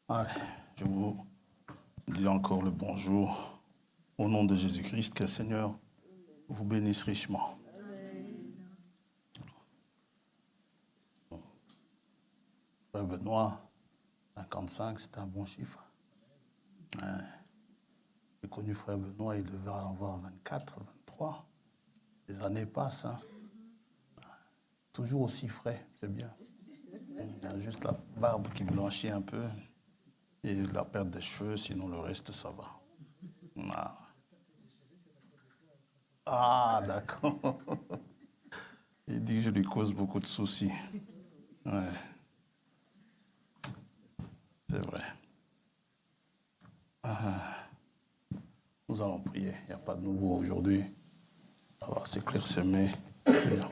Allez, je vous dis encore le bonjour. Au nom de Jésus-Christ, que le Seigneur vous bénisse richement. Frère Benoît, 55, c'est un bon chiffre. J'ai connu Frère Benoît, il devait en avoir 24, 23. Les années passent. Toujours aussi frais, c'est bien. Il y a juste la barbe qui blanchit un peu et la perte des cheveux, sinon le reste, ça va. Ah, d'accord. Il dit que je lui cause beaucoup de soucis. Ouais, c'est vrai. Nous allons prier. Il n'y a pas de nouveau aujourd'hui. Ça va s'éclaircimer. Seigneur.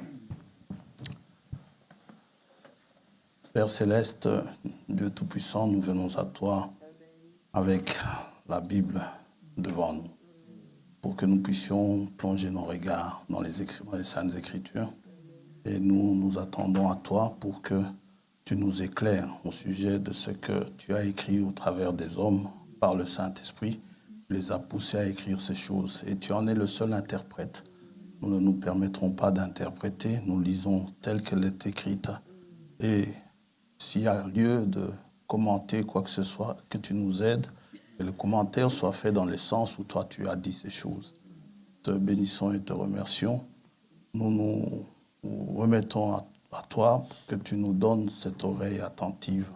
Père Céleste, Dieu Tout-Puissant, nous venons à toi avec la Bible devant nous pour que nous puissions plonger nos regards dans les Saintes Écritures. Et nous attendons à toi pour que tu nous éclaires au sujet de ce que tu as écrit au travers des hommes par le Saint-Esprit. Tu les as poussés à écrire ces choses et tu en es le seul interprète. Nous ne nous permettrons pas d'interpréter, nous lisons telle qu'elle est écrite. Et s'il y a lieu de commenter quoi que ce soit, que tu nous aides, que le commentaire soit fait dans le sens où toi tu as dit ces choses. Te bénissons et te remercions. Nous nous remettons à toi pour que tu nous donnes cette oreille attentive.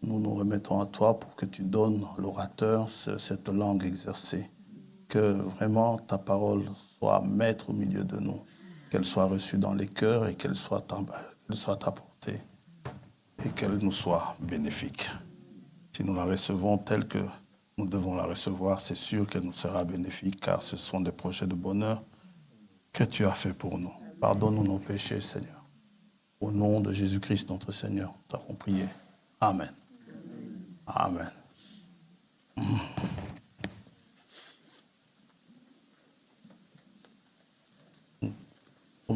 Nous nous remettons à toi pour que tu donnes l'orateur cette langue exercée. Que vraiment ta parole soit maître au milieu de nous, qu'elle soit reçue dans les cœurs et qu'elle soit apportée et qu'elle nous soit bénéfique. Si nous la recevons telle que nous devons la recevoir, c'est sûr qu'elle nous sera bénéfique car ce sont des projets de bonheur que tu as fait pour nous. Pardonne-nous nos péchés, Seigneur. Au nom de Jésus-Christ, notre Seigneur, nous avons prié. Amen. Amen. Nous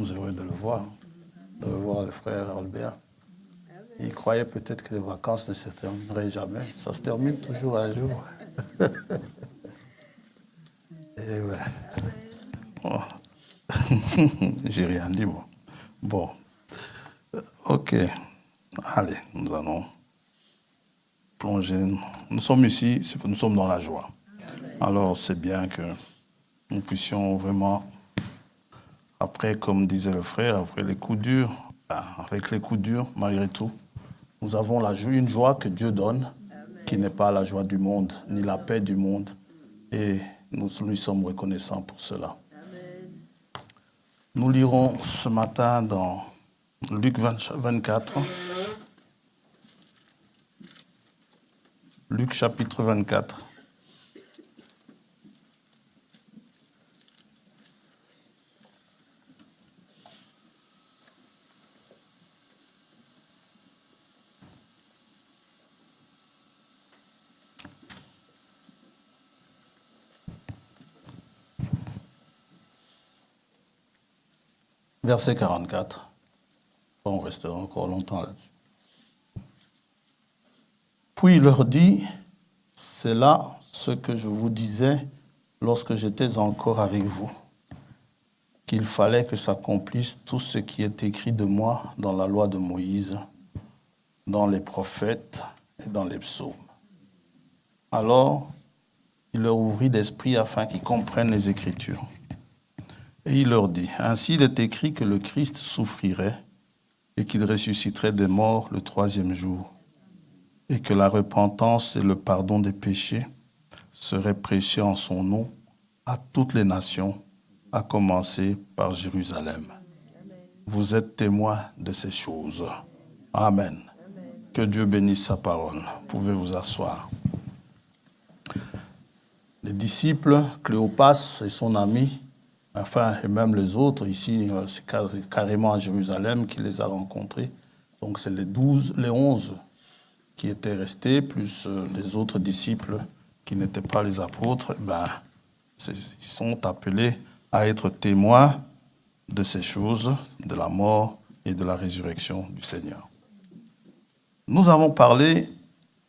sommes heureux de le voir, de revoir le frère Albert. Il croyait peut-être que les vacances ne se termineraient jamais. Ça se termine toujours un jour. Et ouais. Oh. J'ai rien dit, moi. Bon. Ok. Allez, nous allons plonger. Nous sommes ici, nous sommes dans la joie. Alors, c'est bien que nous puissions vraiment, après, comme disait le frère, après les coups durs, avec les coups durs, malgré tout, nous avons une joie que Dieu donne, qui n'est pas la joie du monde, ni la paix du monde. Et nous lui sommes reconnaissants pour cela. Nous lirons ce matin dans Luc 24. Luc chapitre 24. Verset 44. On restera encore longtemps là-dessus. Puis il leur dit, c'est là ce que je vous disais lorsque j'étais encore avec vous, qu'il fallait que s'accomplisse tout ce qui est écrit de moi dans la loi de Moïse, dans les prophètes et dans les psaumes. Alors, il leur ouvrit l'esprit afin qu'ils comprennent les Écritures. Et il leur dit, ainsi il est écrit que le Christ souffrirait et qu'il ressusciterait des morts le 3e jour, et que la repentance et le pardon des péchés seraient prêchés en son nom à toutes les nations, à commencer par Jérusalem. Vous êtes témoins de ces choses. Amen. Que Dieu bénisse sa parole. Vous pouvez vous asseoir. Les disciples, Cléopas et son ami, et même les autres, ici, c'est carrément à Jérusalem qu'il les a rencontrés. Donc c'est les 11 qui étaient restés, plus les autres disciples qui n'étaient pas les apôtres, ils sont appelés à être témoins de ces choses, de la mort et de la résurrection du Seigneur. Nous avons parlé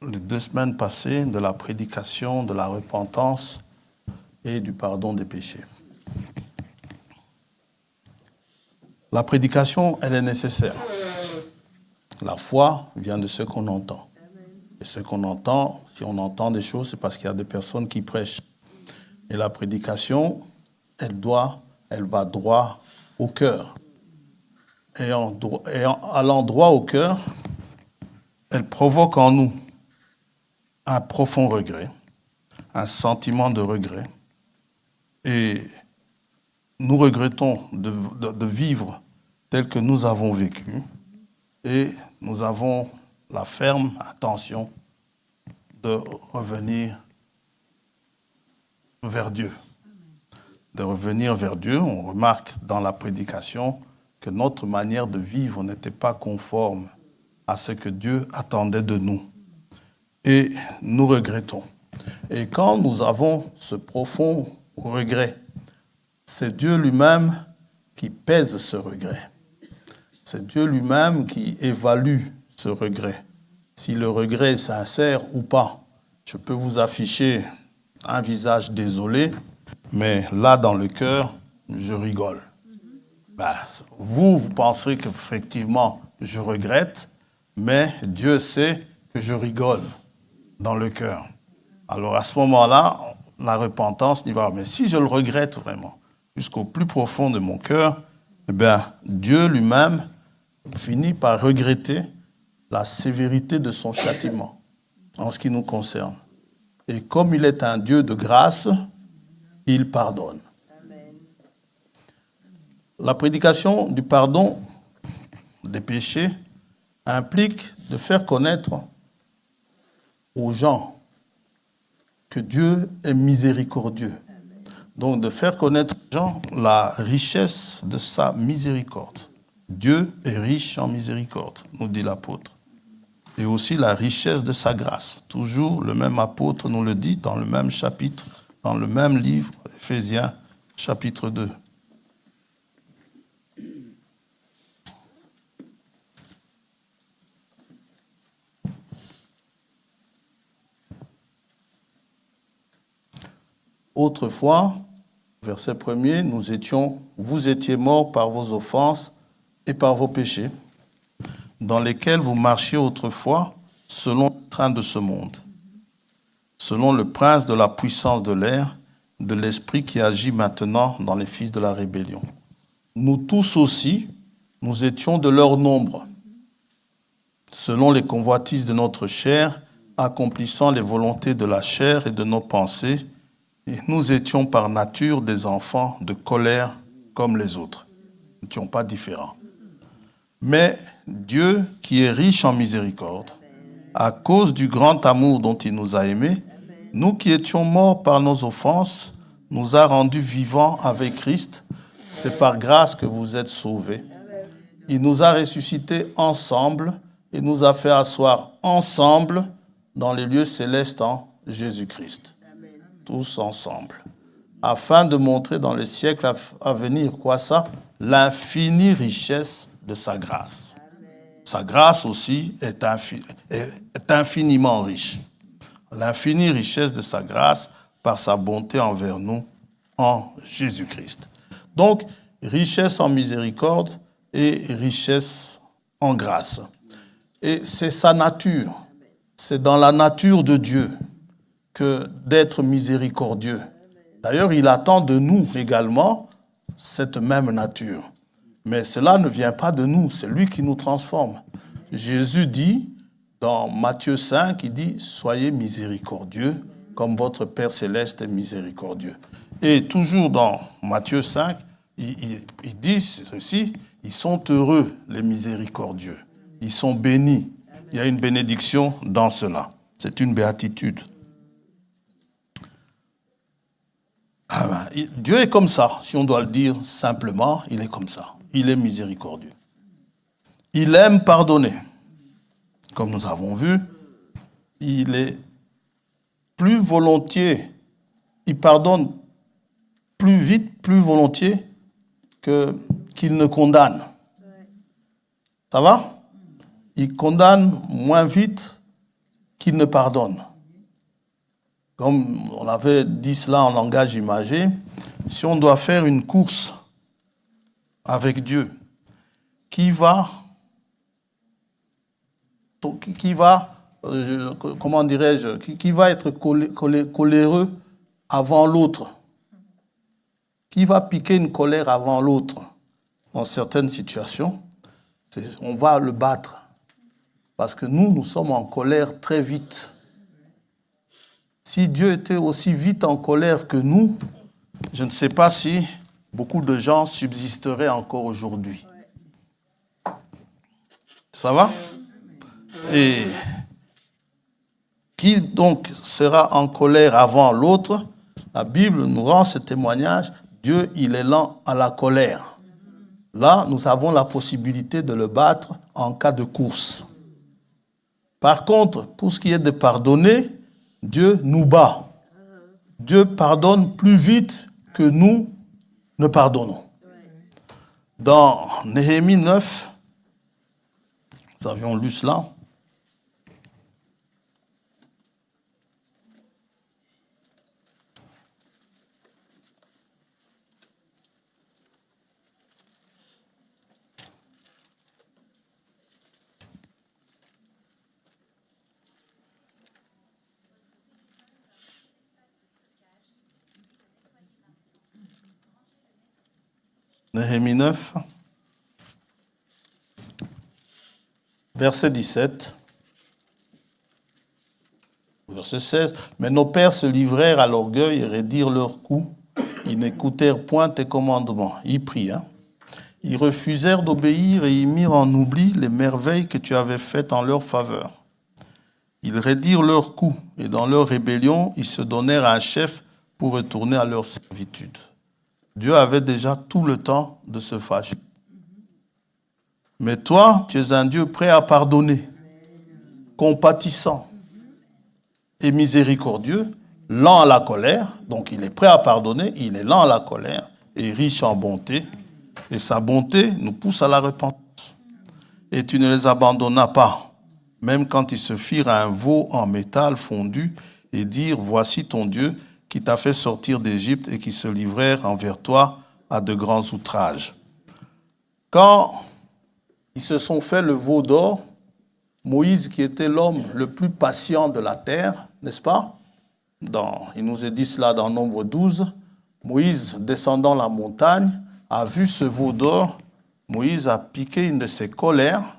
les 2 semaines passées de la prédication, de la repentance et du pardon des péchés. La prédication, elle est nécessaire. La foi vient de ce qu'on entend. Et ce qu'on entend, si on entend des choses, c'est parce qu'il y a des personnes qui prêchent. Et la prédication, elle va droit au cœur. Et allant droit au cœur, elle provoque en nous un profond regret, un sentiment de regret. Et nous regrettons de vivre tel que nous avons vécu. Et nous avons la ferme intention de revenir vers Dieu. De revenir vers Dieu, on remarque dans la prédication que notre manière de vivre n'était pas conforme à ce que Dieu attendait de nous. Et nous regrettons. Et quand nous avons ce profond regret, c'est Dieu lui-même qui pèse ce regret. C'est Dieu lui-même qui évalue ce regret. Si le regret est sincère ou pas. Je peux vous afficher un visage désolé, mais là, dans le cœur, je rigole. Vous penserez qu'effectivement, je regrette, mais Dieu sait que je rigole dans le cœur. Alors à ce moment-là, la repentance n'y va pas. Mais si je le regrette vraiment, jusqu'au plus profond de mon cœur, eh bien, Dieu lui-même finit par regretter la sévérité de son châtiment en ce qui nous concerne. Et comme il est un Dieu de grâce, il pardonne. Amen. La prédication du pardon des péchés implique de faire connaître aux gens que Dieu est miséricordieux. Donc de faire connaître aux gens la richesse de sa miséricorde. Dieu est riche en miséricorde, nous dit l'apôtre. Et aussi la richesse de sa grâce. Toujours le même apôtre nous le dit dans le même chapitre, dans le même livre, Éphésiens, chapitre 2. Autrefois, verset 1er, vous étiez morts par vos offenses et par vos péchés, dans lesquels vous marchiez autrefois selon le train de ce monde, selon le prince de la puissance de l'air, de l'esprit qui agit maintenant dans les fils de la rébellion. Nous tous aussi, nous étions de leur nombre, selon les convoitises de notre chair, accomplissant les volontés de la chair et de nos pensées, et nous étions par nature des enfants de colère comme les autres. Nous n'étions pas différents. Mais Dieu, qui est riche en miséricorde, à cause du grand amour dont il nous a aimés, nous qui étions morts par nos offenses, nous a rendus vivants avec Christ. C'est par grâce que vous êtes sauvés. Il nous a ressuscités ensemble et nous a fait asseoir ensemble dans les lieux célestes en Jésus-Christ. Tous ensemble. Afin de montrer dans les siècles à venir, quoi ça? L'infinie richesse de sa grâce. Sa grâce aussi est infiniment riche. L'infinie richesse de sa grâce par sa bonté envers nous en Jésus-Christ. Donc, richesse en miséricorde et richesse en grâce. Et c'est sa nature. C'est dans la nature de Dieu que d'être miséricordieux. D'ailleurs, il attend de nous également cette même nature. Mais cela ne vient pas de nous, c'est lui qui nous transforme. Jésus dit, dans Matthieu 5, il dit « Soyez miséricordieux, comme votre Père céleste est miséricordieux. » Et toujours dans Matthieu 5, il dit ceci, « Ils sont heureux, les miséricordieux. Ils sont bénis. » Il y a une bénédiction dans cela. C'est une béatitude. Dieu est comme ça, si on doit le dire simplement, il est comme ça. Il est miséricordieux. Il aime pardonner. Comme nous avons vu, il est plus volontiers, il pardonne plus vite, plus volontiers qu'il ne condamne. Ça va? Il condamne moins vite qu'il ne pardonne. Comme on avait dit cela en langage imagé, si on doit faire une course avec Dieu, qui va comment dirais-je, qui va être coléreux avant l'autre, qui va piquer une colère avant l'autre dans certaines situations, on va le battre. Parce que nous sommes en colère très vite. Si Dieu était aussi vite en colère que nous, je ne sais pas si beaucoup de gens subsisteraient encore aujourd'hui. Ça va? Et qui donc sera en colère avant l'autre? La Bible nous rend ce témoignage. Dieu, il est lent à la colère. Là, nous avons la possibilité de le battre en cas de course. Par contre, pour ce qui est de pardonner, Dieu nous bat. Dieu pardonne plus vite que nous ne pardonnons. Dans Néhémie 9, nous avions lu cela. Néhémie 9, verset 17, verset 16. Mais nos pères se livrèrent à l'orgueil et raidirent leurs coups. Ils n'écoutèrent point tes commandements. Ils prient, Ils refusèrent d'obéir et ils mirent en oubli les merveilles que tu avais faites en leur faveur. Ils raidirent leurs coups et dans leur rébellion, ils se donnèrent à un chef pour retourner à leur servitude. Dieu avait déjà tout le temps de se fâcher. Mais toi, tu es un Dieu prêt à pardonner, compatissant et miséricordieux, lent à la colère. Donc il est prêt à pardonner, il est lent à la colère et riche en bonté. Et sa bonté nous pousse à la repentance. Et tu ne les abandonnas pas, même quand ils se firent à un veau en métal fondu et dirent, voici ton Dieu, qui t'a fait sortir d'Égypte et qui se livrèrent envers toi à de grands outrages. Quand ils se sont fait le veau d'or, Moïse, qui était l'homme le plus patient de la terre, n'est-ce pas? Il nous est dit cela dans Nombre 12. Moïse, descendant la montagne, a vu ce veau d'or. Moïse a piqué une de ses colères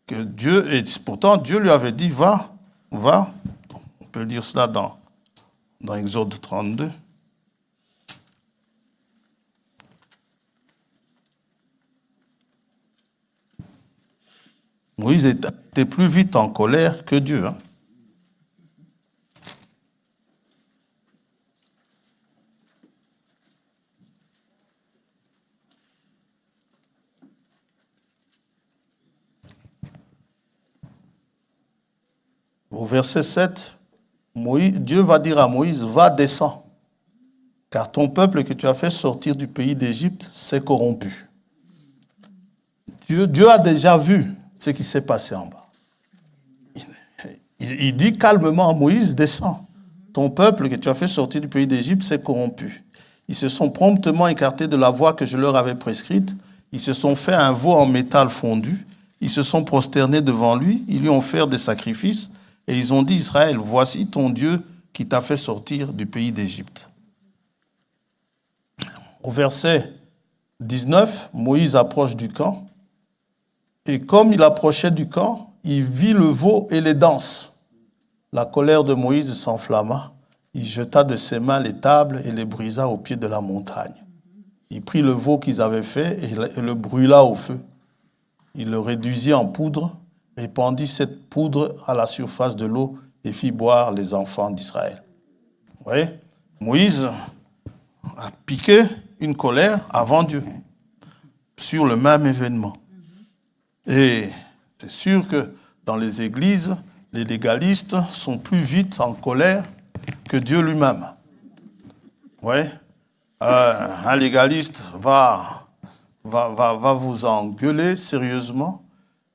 que Dieu, et pourtant Dieu lui avait dit, va. On peut lire cela dans Exode 32. Moïse était plus vite en colère que Dieu. Au verset 7, Dieu va dire à Moïse, va, descends, car ton peuple que tu as fait sortir du pays d'Égypte s'est corrompu. Dieu a déjà vu ce qui s'est passé en bas. Il dit calmement à Moïse, descends, ton peuple que tu as fait sortir du pays d'Égypte s'est corrompu. Ils se sont promptement écartés de la voie que je leur avais prescrite. Ils se sont fait un veau en métal fondu. Ils se sont prosternés devant lui. Ils lui ont fait des sacrifices. Et ils ont dit, Israël, voici ton Dieu qui t'a fait sortir du pays d'Égypte. Au verset 19, Moïse approche du camp. Et comme il approchait du camp, il vit le veau et les danses. La colère de Moïse s'enflamma. Il jeta de ses mains les tables et les brisa au pied de la montagne. Il prit le veau qu'ils avaient fait et le brûla au feu. Il le réduisit en poudre, répandit cette poudre à la surface de l'eau et fit boire les enfants d'Israël. Vous voyez, Moïse a piqué une colère avant Dieu sur le même événement. Et c'est sûr que dans les églises, les légalistes sont plus vite en colère que Dieu lui-même. Oui. Un légaliste va vous engueuler sérieusement,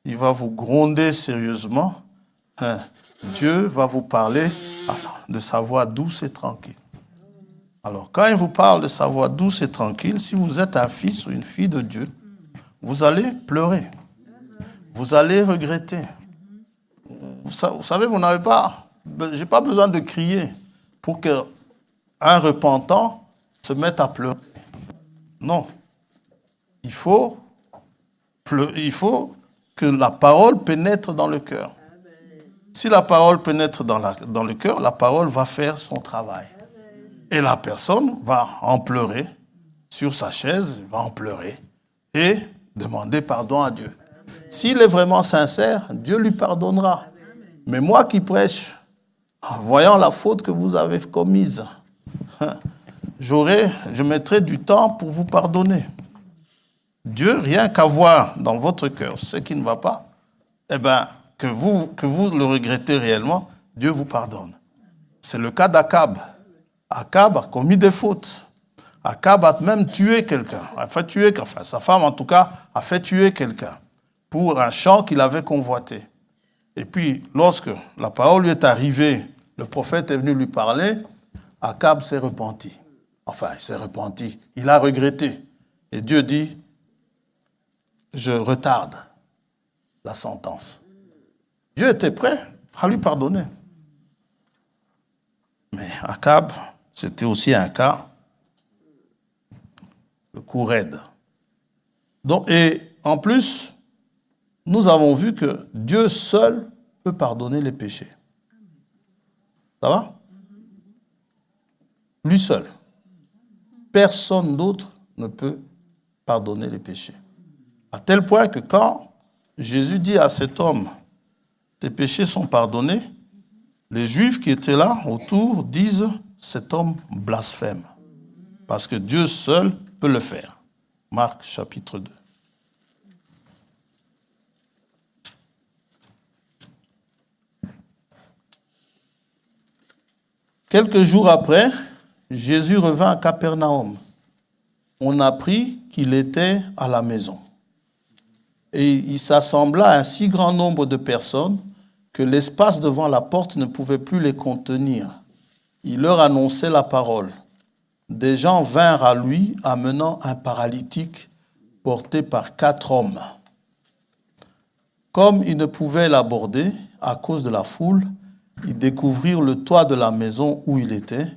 il va vous gronder sérieusement, Dieu va vous parler de sa voix douce et tranquille. Alors, quand il vous parle de sa voix douce et tranquille, si vous êtes un fils ou une fille de Dieu, vous allez pleurer. Vous allez regretter. Vous savez, vous n'avez pas... J'ai pas besoin de crier pour qu'un repentant se mette à pleurer. Non. Il faut que la parole pénètre dans le cœur. Si la parole pénètre dans le cœur, la parole va faire son travail. Et la personne va en pleurer sur sa chaise, va en pleurer et demander pardon à Dieu. S'il est vraiment sincère, Dieu lui pardonnera. Mais moi qui prêche, en voyant la faute que vous avez commise, je mettrai du temps pour vous pardonner. Dieu, rien qu'à voir dans votre cœur ce qui ne va pas, eh bien, que vous le regrettez réellement, Dieu vous pardonne. C'est le cas d'Akab. Akab a commis des fautes. Akab a même tué quelqu'un. Sa femme, en tout cas, a fait tuer quelqu'un pour un champ qu'il avait convoité. Et puis, lorsque la parole lui est arrivée, le prophète est venu lui parler, Akab s'est repenti. Enfin, il s'est repenti. Il a regretté. Et Dieu dit, je retarde la sentence. Dieu était prêt à lui pardonner. Mais Akab, c'était aussi un cas, le coup raide. Donc, et en plus, nous avons vu que Dieu seul peut pardonner les péchés. Ça va? Lui seul. Personne d'autre ne peut pardonner les péchés. À tel point que quand Jésus dit à cet homme, tes péchés sont pardonnés, les Juifs qui étaient là autour disent, cet homme blasphème. Parce que Dieu seul peut le faire. Marc chapitre 2. Quelques jours après, Jésus revint à Capernaum. On apprit qu'il était à la maison. Et il s'assembla un si grand nombre de personnes que l'espace devant la porte ne pouvait plus les contenir. Il leur annonçait la parole. Des gens vinrent à lui amenant un paralytique porté par 4 hommes. Comme ils ne pouvaient l'aborder à cause de la foule, ils découvrirent le toit de la maison où il était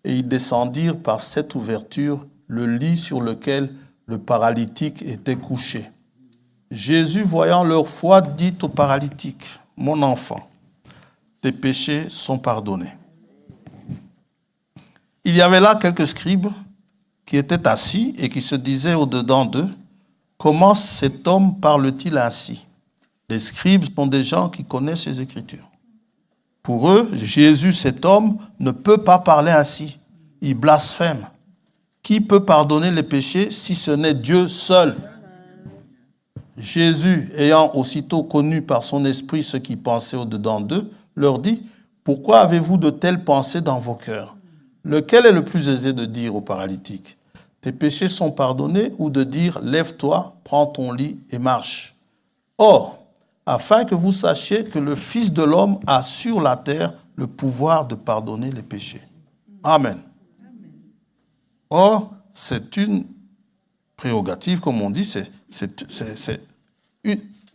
et ils descendirent par cette ouverture le lit sur lequel le paralytique était couché. Jésus, voyant leur foi, dit au paralytique, « Mon enfant, tes péchés sont pardonnés. » Il y avait là quelques scribes qui étaient assis et qui se disaient au-dedans d'eux, « Comment cet homme parle-t-il ainsi ?» Les scribes sont des gens qui connaissent les Écritures. Pour eux, Jésus, cet homme, ne peut pas parler ainsi. Il blasphème. Qui peut pardonner les péchés si ce n'est Dieu seul? Jésus, ayant aussitôt connu par son esprit ce qui pensait au-dedans d'eux, leur dit, « Pourquoi avez-vous de telles pensées dans vos cœurs? Lequel est le plus aisé de dire au paralytique, « Tes péchés sont pardonnés » ou de dire, « Lève-toi, prends ton lit et marche » Or, afin que vous sachiez que le Fils de l'homme a sur la terre le pouvoir de pardonner les péchés. Amen. Or, c'est une prérogative, comme on dit, c'est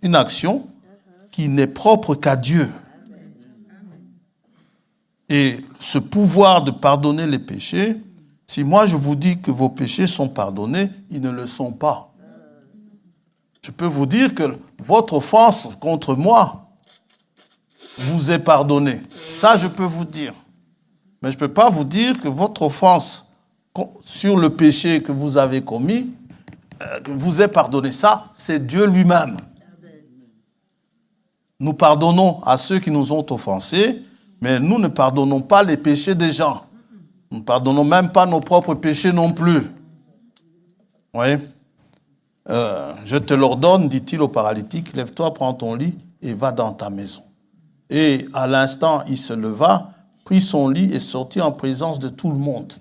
une action qui n'est propre qu'à Dieu. Et ce pouvoir de pardonner les péchés, si moi je vous dis que vos péchés sont pardonnés, ils ne le sont pas. Je peux vous dire que votre offense contre moi vous est pardonnée. Ça, je peux vous dire. Mais je ne peux pas vous dire que votre offense sur le péché que vous avez commis vous est pardonnée. Ça, c'est Dieu lui-même. Nous pardonnons à ceux qui nous ont offensés, mais nous ne pardonnons pas les péchés des gens. Nous ne pardonnons même pas nos propres péchés non plus. Oui. Je te l'ordonne, dit-il au paralytique, lève-toi, prends ton lit et va dans ta maison. Et à l'instant, il se leva, prit son lit et sortit en présence de tout le monde,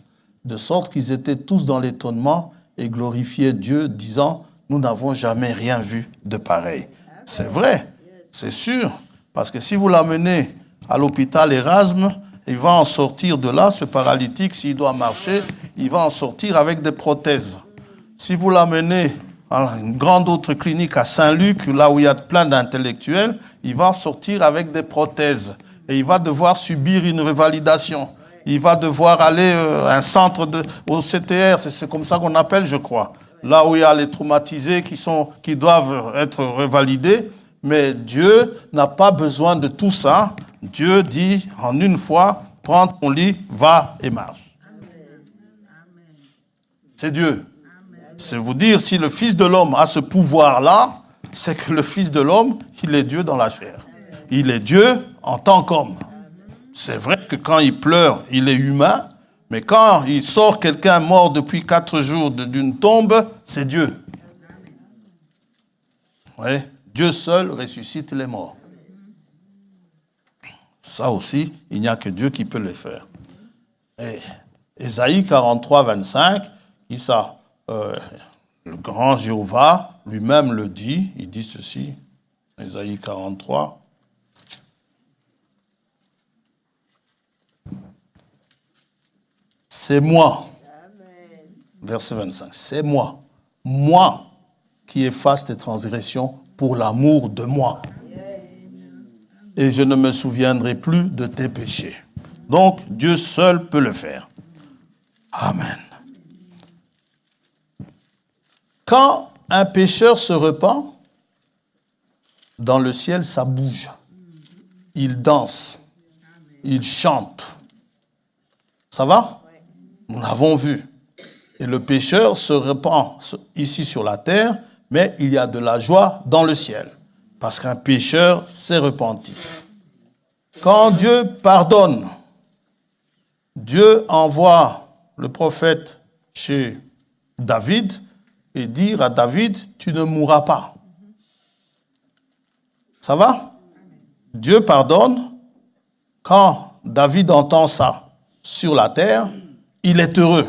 de sorte qu'ils étaient tous dans l'étonnement et glorifiaient Dieu, disant, nous n'avons jamais rien vu de pareil. C'est vrai, c'est sûr, parce que si vous l'amenez à l'hôpital Erasme, il va en sortir de là, ce paralytique, s'il doit marcher, il va en sortir avec des prothèses. Si vous l'amenez à une grande autre clinique à Saint-Luc, là où il y a plein d'intellectuels, il va en sortir avec des prothèses. Et il va devoir subir une revalidation. Il va devoir aller à un centre au CTR, c'est comme ça qu'on appelle, je crois. Là où il y a les traumatisés qui doivent être revalidés. Mais Dieu n'a pas besoin de tout ça. Dieu dit en une fois, prends ton lit, va et marche. C'est Dieu. C'est vous dire, si le Fils de l'homme a ce pouvoir-là, c'est que le Fils de l'homme, il est Dieu dans la chair. Il est Dieu en tant qu'homme. C'est vrai que quand il pleure, il est humain, mais quand il sort quelqu'un mort depuis 4 jours d'une tombe, c'est Dieu. Oui, Dieu seul ressuscite les morts. Ça aussi, il n'y a que Dieu qui peut le faire. Et Ésaïe 43, 25, dit ça. Le grand Jéhovah lui-même le dit, il dit ceci, Ésaïe 43. C'est moi, verset 25, c'est moi qui efface tes transgressions pour l'amour de moi. Et je ne me souviendrai plus de tes péchés. Donc, Dieu seul peut le faire. Amen. Quand un pécheur se repent, dans le ciel, ça bouge. Il danse. Il chante. Ça va? Nous l'avons vu. Et le pécheur se repent ici sur la terre, mais il y a de la joie dans le ciel. Parce qu'un pécheur s'est repenti. Quand Dieu pardonne, Dieu envoie le prophète chez David et dire à David, tu ne mourras pas. Ça va? Dieu pardonne. Quand David entend ça sur la terre, il est heureux.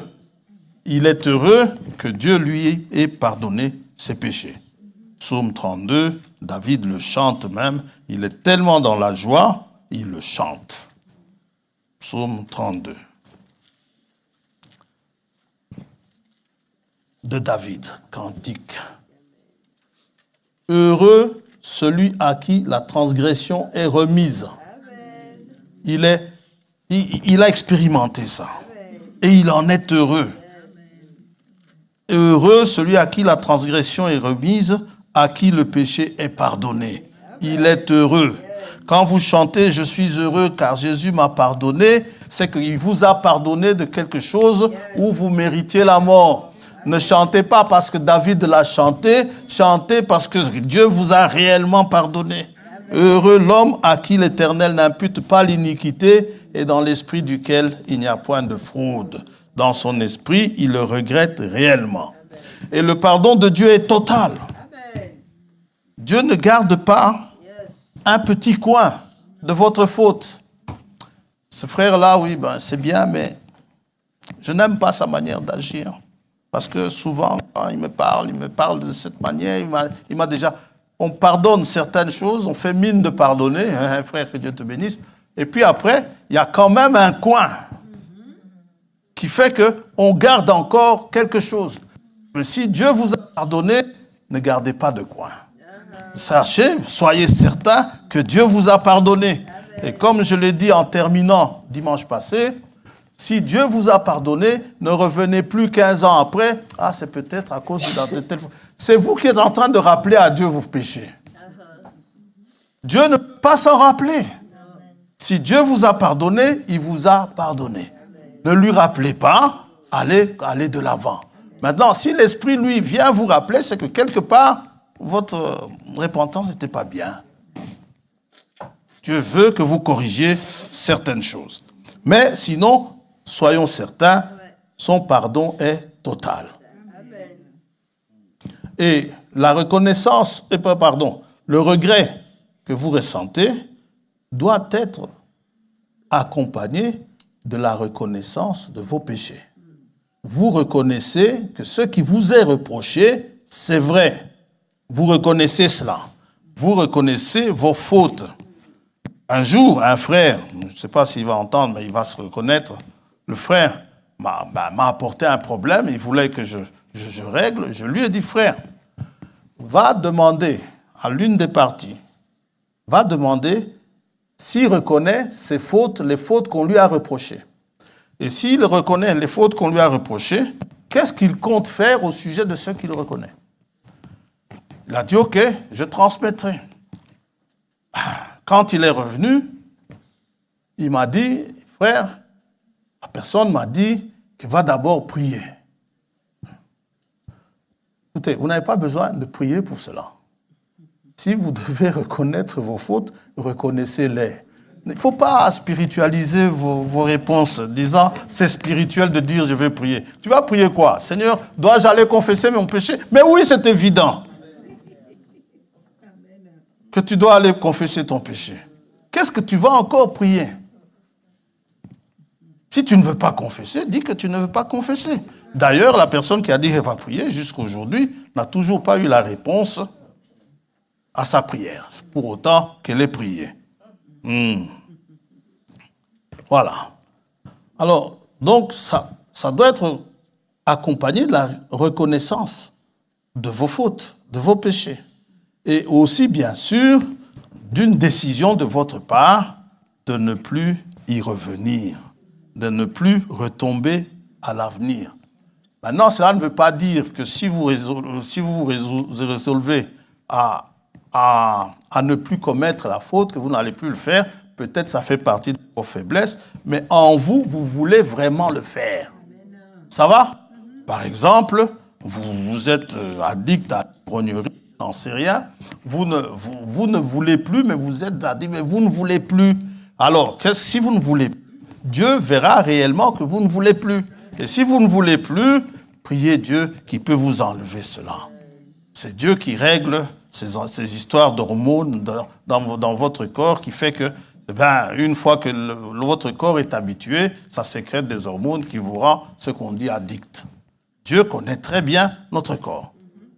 Il est heureux que Dieu lui ait pardonné ses péchés. Psaume 32, David le chante même. Il est tellement dans la joie, il le chante. Psaume 32. De David, cantique. Heureux celui à qui la transgression est remise. Il a expérimenté ça. Et il en est heureux. Heureux celui à qui la transgression est remise, à qui le péché est pardonné. Il est heureux. Quand vous chantez « Je suis heureux car Jésus m'a pardonné », c'est qu'il vous a pardonné de quelque chose où vous méritiez la mort. Ne chantez pas parce que David l'a chanté, chantez parce que Dieu vous a réellement pardonné. Heureux l'homme à qui l'Éternel n'impute pas l'iniquité et dans l'esprit duquel il n'y a point de fraude. Dans son esprit, il le regrette réellement. Et le pardon de Dieu est total. Dieu ne garde pas un petit coin de votre faute. Ce frère-là, oui, c'est bien, mais je n'aime pas sa manière d'agir. Parce que souvent, quand il me parle de cette manière, il m'a déjà... On pardonne certaines choses, on fait mine de pardonner, hein, frère, que Dieu te bénisse. Et puis après, il y a quand même un coin qui fait qu'on garde encore quelque chose. Mais si Dieu vous a pardonné, ne gardez pas de coin. Sachez, soyez certains que Dieu vous a pardonné. Et comme je l'ai dit en terminant dimanche passé, si Dieu vous a pardonné, ne revenez plus 15 ans après. Ah, c'est peut-être à cause de telle fois. C'est vous qui êtes en train de rappeler à Dieu vos péchés. Dieu ne peut pas s'en rappeler. Si Dieu vous a pardonné, il vous a pardonné. Ne lui rappelez pas, allez de l'avant. Maintenant, si l'Esprit, lui, vient vous rappeler, c'est que quelque part, votre repentance n'était pas bien. Dieu veut que vous corrigiez certaines choses. Mais sinon, soyons certains, son pardon est total. Et la reconnaissance, le regret que vous ressentez doit être accompagné de la reconnaissance de vos péchés. Vous reconnaissez que ce qui vous est reproché, c'est vrai. Vous reconnaissez cela. Vous reconnaissez vos fautes. Un jour, un frère, je ne sais pas s'il va entendre, mais il va se reconnaître, le frère m'a apporté un problème, il voulait que je règle. Je lui ai dit, frère, va demander à l'une des parties, va demander s'il reconnaît ses fautes, les fautes qu'on lui a reprochées. Et s'il reconnaît les fautes qu'on lui a reprochées, qu'est-ce qu'il compte faire au sujet de ce qu'il reconnaît? Il a dit, ok, je transmettrai. Quand il est revenu, il m'a dit, frère, la personne m'a dit qu'il va d'abord prier. Écoutez, vous n'avez pas besoin de prier pour cela. Si vous devez reconnaître vos fautes, reconnaissez-les. Il ne faut pas spiritualiser vos réponses, disant c'est spirituel de dire je vais prier. Tu vas prier quoi? Seigneur, dois-je aller confesser mon péché? Mais oui, c'est évident que tu dois aller confesser ton péché. Qu'est-ce que tu vas encore prier? Si tu ne veux pas confesser, dis que tu ne veux pas confesser. D'ailleurs, la personne qui a dit qu'elle va prier jusqu'à aujourd'hui n'a toujours pas eu la réponse à sa prière, pour autant qu'elle ait prié. Voilà. Alors, donc, ça doit être accompagné de la reconnaissance de vos fautes, de vos péchés. Et aussi, bien sûr, d'une décision de votre part de ne plus y revenir, de ne plus retomber à l'avenir. Maintenant, cela ne veut pas dire que si vous résolvez à ne plus commettre la faute, que vous n'allez plus le faire, peut-être ça fait partie de vos faiblesses, mais en vous, vous voulez vraiment le faire. Ça va? Par exemple, vous êtes addict à la grognerie, n'en sais rien, vous ne voulez plus, mais vous êtes addict, mais vous ne voulez plus. Alors, si vous ne voulez plus, Dieu verra réellement que vous ne voulez plus. Et si vous ne voulez plus, priez Dieu qui peut vous enlever cela. C'est Dieu qui règle ces histoires d'hormones dans votre corps qui fait que, une fois que votre corps est habitué, ça sécrète des hormones qui vous rend ce qu'on dit addict. Dieu connaît très bien notre corps.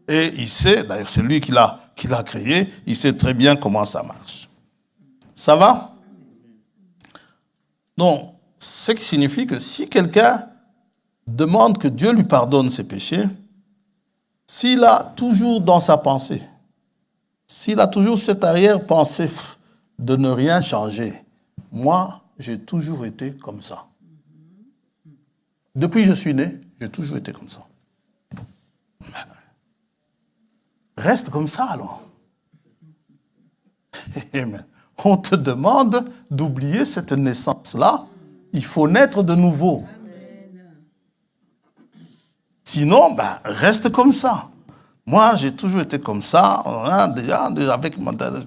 Et il sait, d'ailleurs c'est lui qui l'a créé, il sait très bien comment ça marche. Ça va? Donc, ce qui signifie que si quelqu'un demande que Dieu lui pardonne ses péchés, s'il a toujours dans sa pensée, s'il a toujours cette arrière-pensée de ne rien changer, moi, j'ai toujours été comme ça. Depuis que je suis né, j'ai toujours été comme ça. Reste comme ça, alors. On te demande d'oublier cette naissance-là. Il faut naître de nouveau. Sinon, reste comme ça. Moi, j'ai toujours été comme ça. Déjà,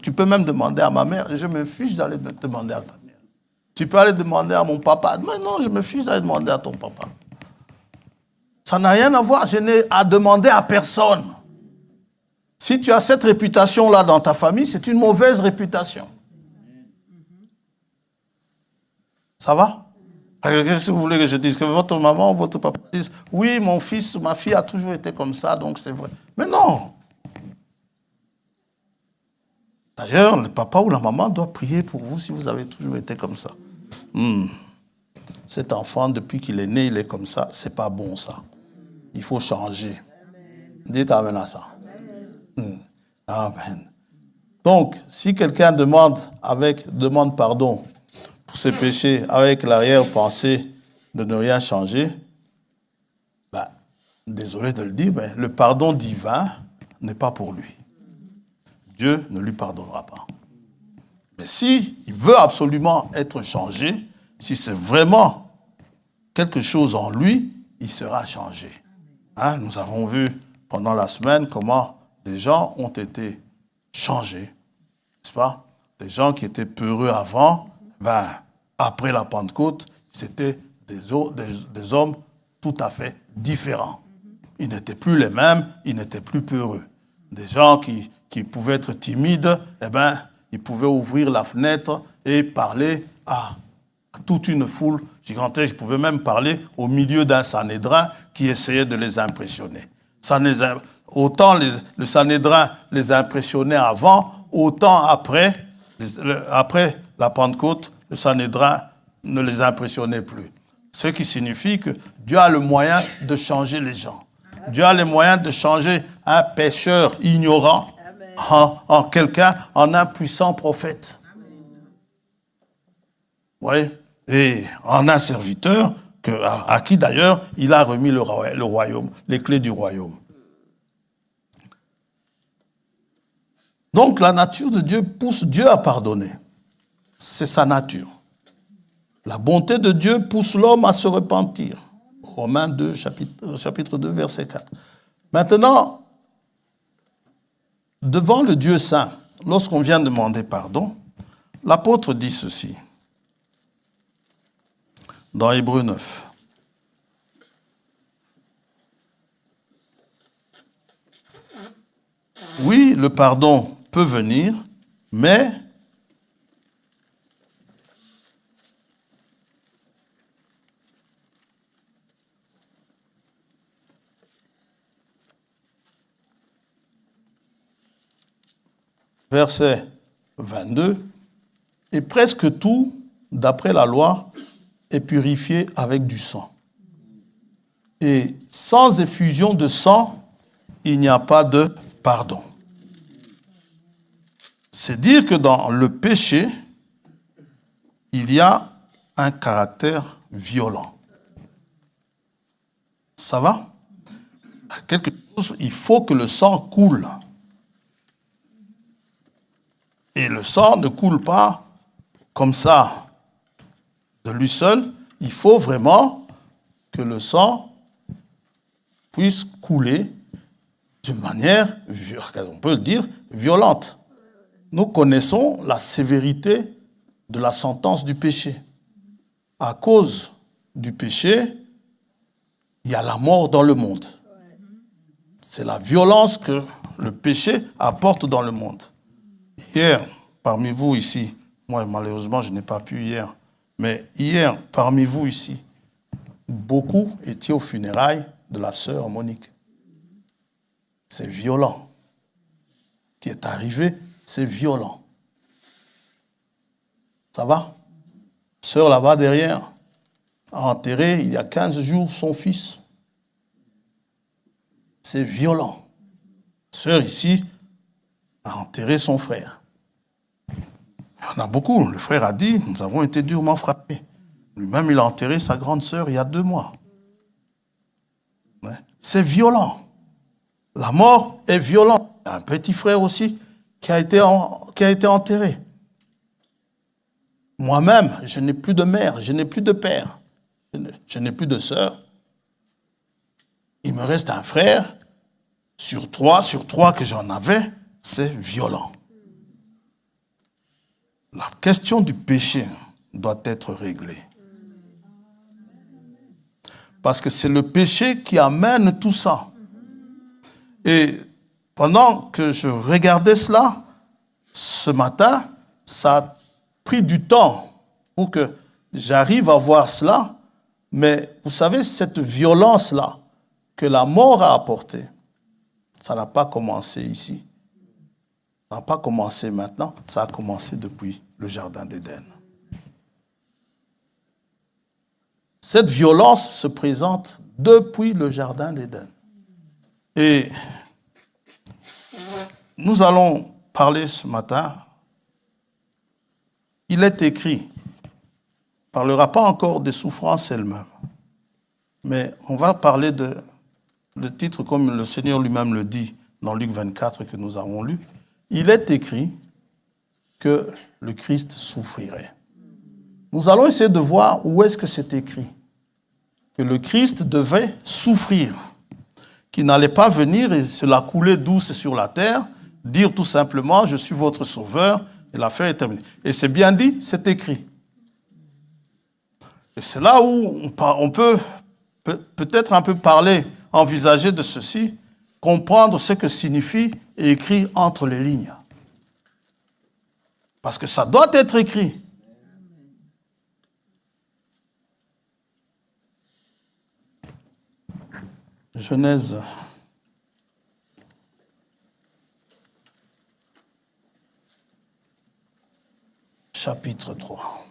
tu peux même demander à ma mère. Je me fiche d'aller demander à ta mère. Tu peux aller demander à mon papa. Mais non, je me fiche d'aller demander à ton papa. Ça n'a rien à voir. Je n'ai à demander à personne. Si tu as cette réputation-là dans ta famille, c'est une mauvaise réputation. Ça va? Qu'est-ce que vous voulez que je dise? Que votre maman ou votre papa dise « Oui, mon fils ou ma fille a toujours été comme ça, donc c'est vrai. » Mais non! D'ailleurs, le papa ou la maman doit prier pour vous si vous avez toujours été comme ça. Cet enfant, depuis qu'il est né, il est comme ça. C'est pas bon, ça. Il faut changer. Dites amen à ça. Amen. Donc, si quelqu'un demande pardon pour ses péchés avec l'arrière-pensée de ne rien changer, désolé de le dire, mais le pardon divin n'est pas pour lui. Dieu ne lui pardonnera pas. Mais si il veut absolument être changé, si c'est vraiment quelque chose en lui, il sera changé. Nous avons vu pendant la semaine comment des gens ont été changés, n'est-ce pas? Des gens qui étaient peureux avant, après la Pentecôte, c'était des hommes tout à fait différents. Ils n'étaient plus les mêmes, ils n'étaient plus peureux. Des gens qui pouvaient être timides, ils pouvaient ouvrir la fenêtre et parler à toute une foule gigantesque. Ils pouvaient même parler au milieu d'un Sanhédrin qui essayait de les impressionner. Autant le Sanhédrin les impressionnait avant, autant après la Pentecôte, le Sanhédrin ne les impressionnait plus. Ce qui signifie que Dieu a le moyen de changer les gens. Dieu a le moyen de changer un pécheur ignorant en quelqu'un, en un puissant prophète. Oui, et en un serviteur à qui d'ailleurs il a remis le royaume, les clés du royaume. Donc la nature de Dieu pousse Dieu à pardonner. C'est sa nature. La bonté de Dieu pousse l'homme à se repentir. Romains 2, chapitre 2, verset 4. Maintenant, devant le Dieu saint, lorsqu'on vient demander pardon, l'apôtre dit ceci. Dans Hébreux 9. Oui, le pardon peut venir, mais verset 22, et presque tout, d'après la loi, est purifié avec du sang. Et sans effusion de sang, il n'y a pas de pardon. C'est dire que dans le péché, il y a un caractère violent. Ça va? Quelque chose, il faut que le sang coule. Et le sang ne coule pas comme ça, de lui seul. Il faut vraiment que le sang puisse couler d'une manière, on peut le dire, violente. Nous connaissons la sévérité de la sentence du péché. À cause du péché, il y a la mort dans le monde. C'est la violence que le péché apporte dans le monde. Hier, parmi vous ici, moi malheureusement je n'ai pas pu hier, mais hier, parmi vous ici, beaucoup étaient aux funérailles de la sœur Monique. C'est violent. Ce qui est arrivé, c'est violent. Ça va? Sœur là-bas derrière a enterré il y a 15 jours son fils. C'est violent. Sœur ici a enterré son frère. Il y en a beaucoup. Le frère a dit, nous avons été durement frappés. Lui-même, il a enterré sa grande sœur il y a 2 mois. C'est violent. La mort est violente. Il y a un petit frère aussi qui a été enterré. Moi-même, je n'ai plus de mère, je n'ai plus de père, je n'ai plus de sœur. Il me reste un frère, sur trois que j'en avais, c'est violent. La question du péché doit être réglée. Parce que c'est le péché qui amène tout ça. Et pendant que je regardais cela, ce matin, ça a pris du temps pour que j'arrive à voir cela. Mais vous savez, cette violence-là que la mort a apportée, ça n'a pas commencé ici. Ça n'a pas commencé maintenant, ça a commencé depuis le Jardin d'Éden. Cette violence se présente depuis le Jardin d'Éden. Et nous allons parler ce matin. Il est écrit, on ne parlera pas encore des souffrances elles-mêmes, mais on va parler le titre comme le Seigneur lui-même le dit dans Luc 24 que nous avons lu. Il est écrit que le Christ souffrirait. Nous allons essayer de voir où est-ce que c'est écrit. Que le Christ devait souffrir. Qu'il n'allait pas venir et se la couler douce sur la terre, dire tout simplement, je suis votre sauveur, et l'affaire est terminée. Et c'est bien dit, c'est écrit. Et c'est là où on peut peut-être un peu parler, envisager de ceci, comprendre ce que signifie écrit entre les lignes. Parce que ça doit être écrit. Genèse. chapitre 3.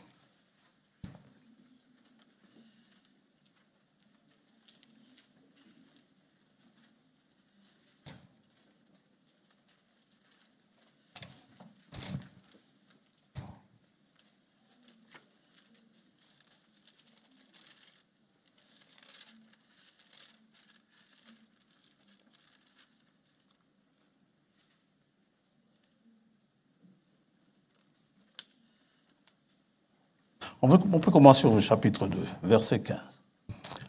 On peut commencer au chapitre 2, verset 15.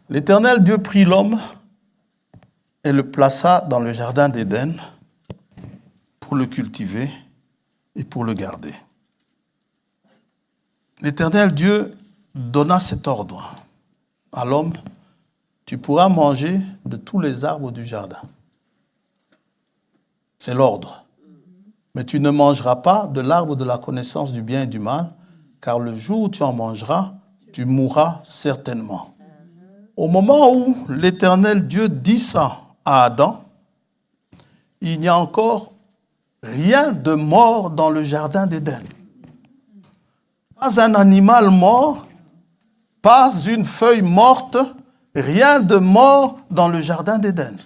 L'Éternel Dieu prit l'homme et le plaça dans le jardin d'Éden pour le cultiver et pour le garder. L'Éternel Dieu donna cet ordre à l'homme: tu pourras manger de tous les arbres du jardin. C'est l'ordre. Mais tu ne mangeras pas de l'arbre de la connaissance du bien et du mal, car le jour où tu en mangeras, tu mourras certainement. Au moment où l'Éternel Dieu dit ça à Adam, il n'y a encore rien de mort dans le jardin d'Éden. Pas un animal mort, pas une feuille morte, rien de mort dans le jardin d'Éden.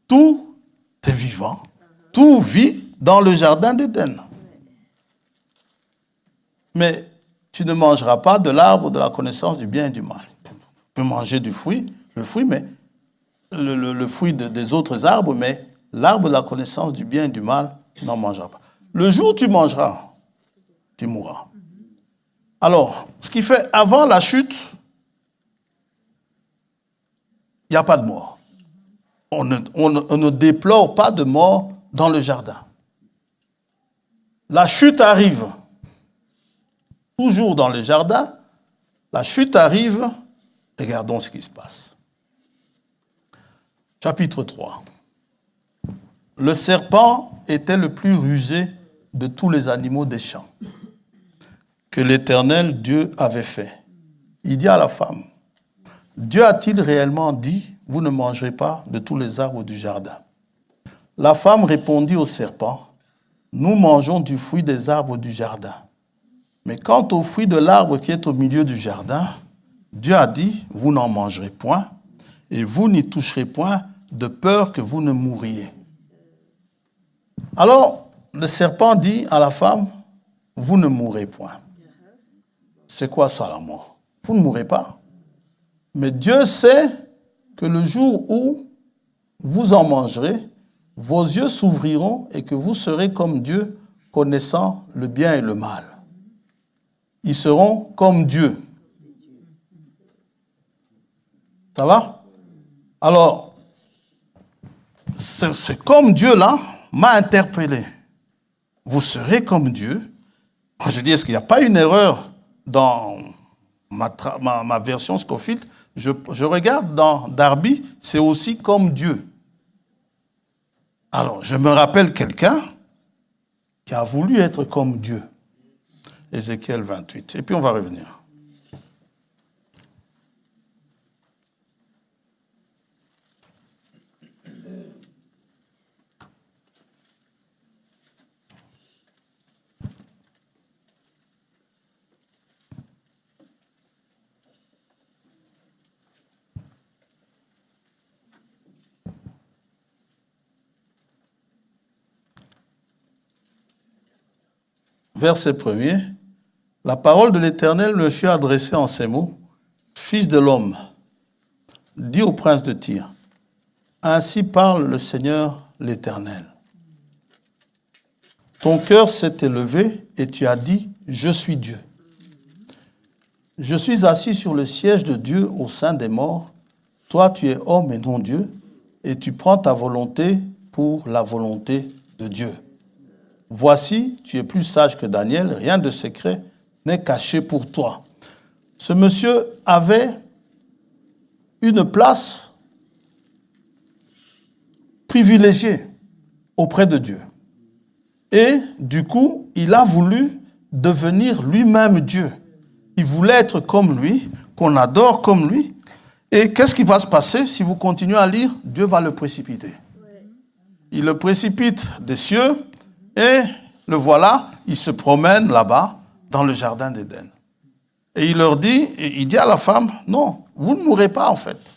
Tout est vivant, tout vit dans le jardin d'Éden. Mais tu ne mangeras pas de l'arbre de la connaissance du bien et du mal. Tu peux manger le fruit, mais le fruit des autres arbres, mais l'arbre de la connaissance du bien et du mal, tu n'en mangeras pas. Le jour où tu mangeras, tu mourras. Alors, ce qui fait, avant la chute, il n'y a pas de mort. On ne déplore pas de mort dans le jardin. La chute arrive. Toujours dans le jardin, la chute arrive. Regardons ce qui se passe. Chapitre 3. Le serpent était le plus rusé de tous les animaux des champs que l'Éternel Dieu avait fait. Il dit à la femme: Dieu a-t-il réellement dit, vous ne mangerez pas de tous les arbres du jardin? La femme répondit au serpent: nous mangeons du fruit des arbres du jardin. Mais quant au fruit de l'arbre qui est au milieu du jardin, Dieu a dit, vous n'en mangerez point, et vous n'y toucherez point, de peur que vous ne mouriez. Alors, le serpent dit à la femme, vous ne mourrez point. C'est quoi ça, la mort? Vous ne mourrez pas. Mais Dieu sait que le jour où vous en mangerez, vos yeux s'ouvriront et que vous serez comme Dieu, connaissant le bien et le mal. Ils seront comme Dieu. Ça va? Alors, c'est comme Dieu là m'a interpellé. Vous serez comme Dieu. Moi, je dis, est-ce qu'il n'y a pas une erreur dans ma version Scofield? Je regarde dans Darby, c'est aussi comme Dieu. Alors, je me rappelle quelqu'un qui a voulu être comme Dieu. Ézéchiel 28. Et puis on va revenir. Verset 1er. La parole de l'Éternel me fut adressée en ces mots. Fils de l'homme, dis au prince de Tyr, ainsi parle le Seigneur l'Éternel. Ton cœur s'est élevé et tu as dit, je suis Dieu. Je suis assis sur le siège de Dieu au sein des morts. Toi, tu es homme et non Dieu, et tu prends ta volonté pour la volonté de Dieu. Voici, tu es plus sage que Daniel, rien de secret n'est caché pour toi. Ce monsieur avait une place privilégiée auprès de Dieu. Et du coup, il a voulu devenir lui-même Dieu. Il voulait être comme lui, qu'on adore comme lui. Et qu'est-ce qui va se passer si vous continuez à lire? Dieu va le précipiter. Il le précipite des cieux Et le voilà, il se promène là-bas dans le jardin d'Éden. Et il dit à la femme, non, vous ne mourrez pas en fait.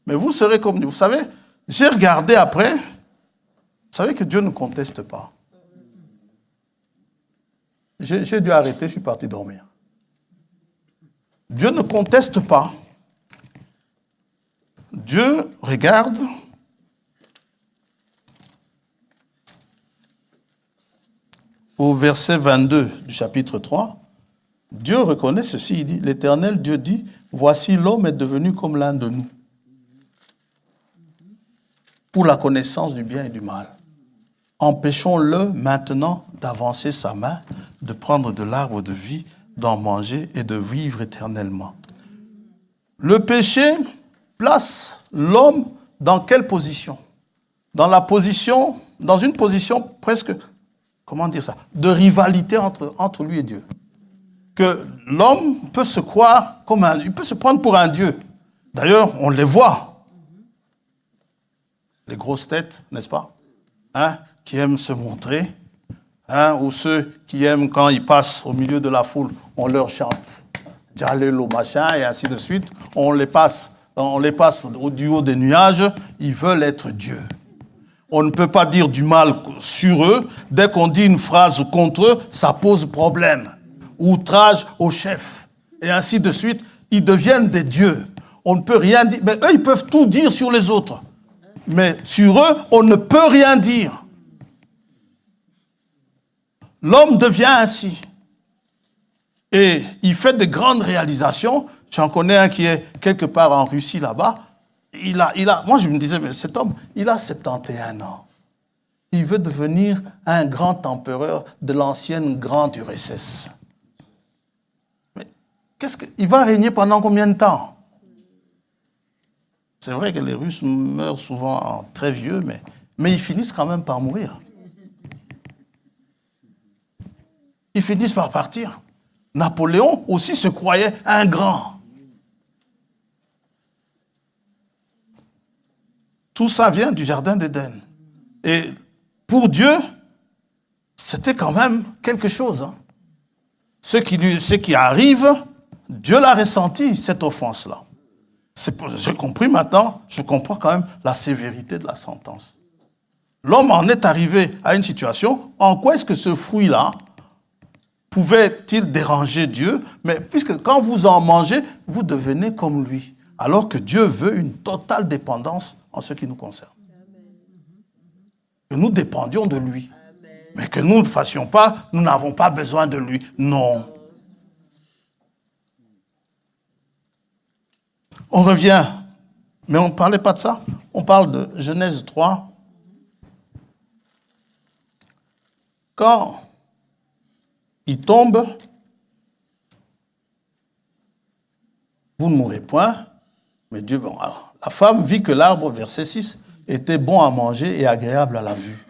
Mais vous serez comme nous. Vous savez, j'ai regardé après, vous savez que Dieu ne conteste pas. J'ai dû arrêter, je suis parti dormir. Dieu ne conteste pas. Dieu regarde. Au verset 22 du chapitre 3, Dieu reconnaît ceci, il dit, l'Éternel Dieu dit, voici l'homme est devenu comme l'un de nous, pour la connaissance du bien et du mal. Empêchons-le maintenant d'avancer sa main, de prendre de l'arbre de vie, d'en manger et de vivre éternellement. Le péché place l'homme dans quelle position? Dans une position presque, comment dire ça, de rivalité entre lui et Dieu. Que l'homme peut se croire il peut se prendre pour un Dieu. D'ailleurs, on les voit. Les grosses têtes, n'est-ce pas? Qui aiment se montrer. Ou ceux qui aiment quand ils passent au milieu de la foule, on leur chante. Jalelo machin et ainsi de suite. On les passe du haut des nuages. Ils veulent être Dieu. On ne peut pas dire du mal sur eux. Dès qu'on dit une phrase contre eux, ça pose problème. Outrage au chef. Et ainsi de suite. Ils deviennent des dieux. On ne peut rien dire. Mais eux, ils peuvent tout dire sur les autres. Mais sur eux, on ne peut rien dire. L'homme devient ainsi. Et il fait de grandes réalisations. J'en connais un qui est quelque part en Russie là-bas. Moi, je me disais, mais cet homme, il a 71 ans. Il veut devenir un grand empereur de l'ancienne grande URSS. Mais il va régner pendant combien de temps? C'est vrai que les Russes meurent souvent très vieux, mais ils finissent quand même par mourir. Ils finissent par partir. Napoléon aussi se croyait un grand. Tout ça vient du jardin d'Éden. Et pour Dieu, c'était quand même quelque chose. Ce qui arrive, Dieu l'a ressenti, cette offense-là. J'ai compris maintenant, je comprends quand même la sévérité de la sentence. L'homme en est arrivé à une situation, en quoi est-ce que ce fruit-là pouvait-il déranger Dieu? Mais puisque quand vous en mangez, vous devenez comme lui. Alors que Dieu veut une totale dépendance en ce qui nous concerne. Que nous dépendions de lui. Mais que nous ne fassions pas, nous n'avons pas besoin de lui. Non. On revient, mais on ne parlait pas de ça. On parle de Genèse 3. Quand il tombe, vous ne mourrez point, mais Dieu... Bon, alors, la femme vit que l'arbre, verset 6, était bon à manger et agréable à la vue,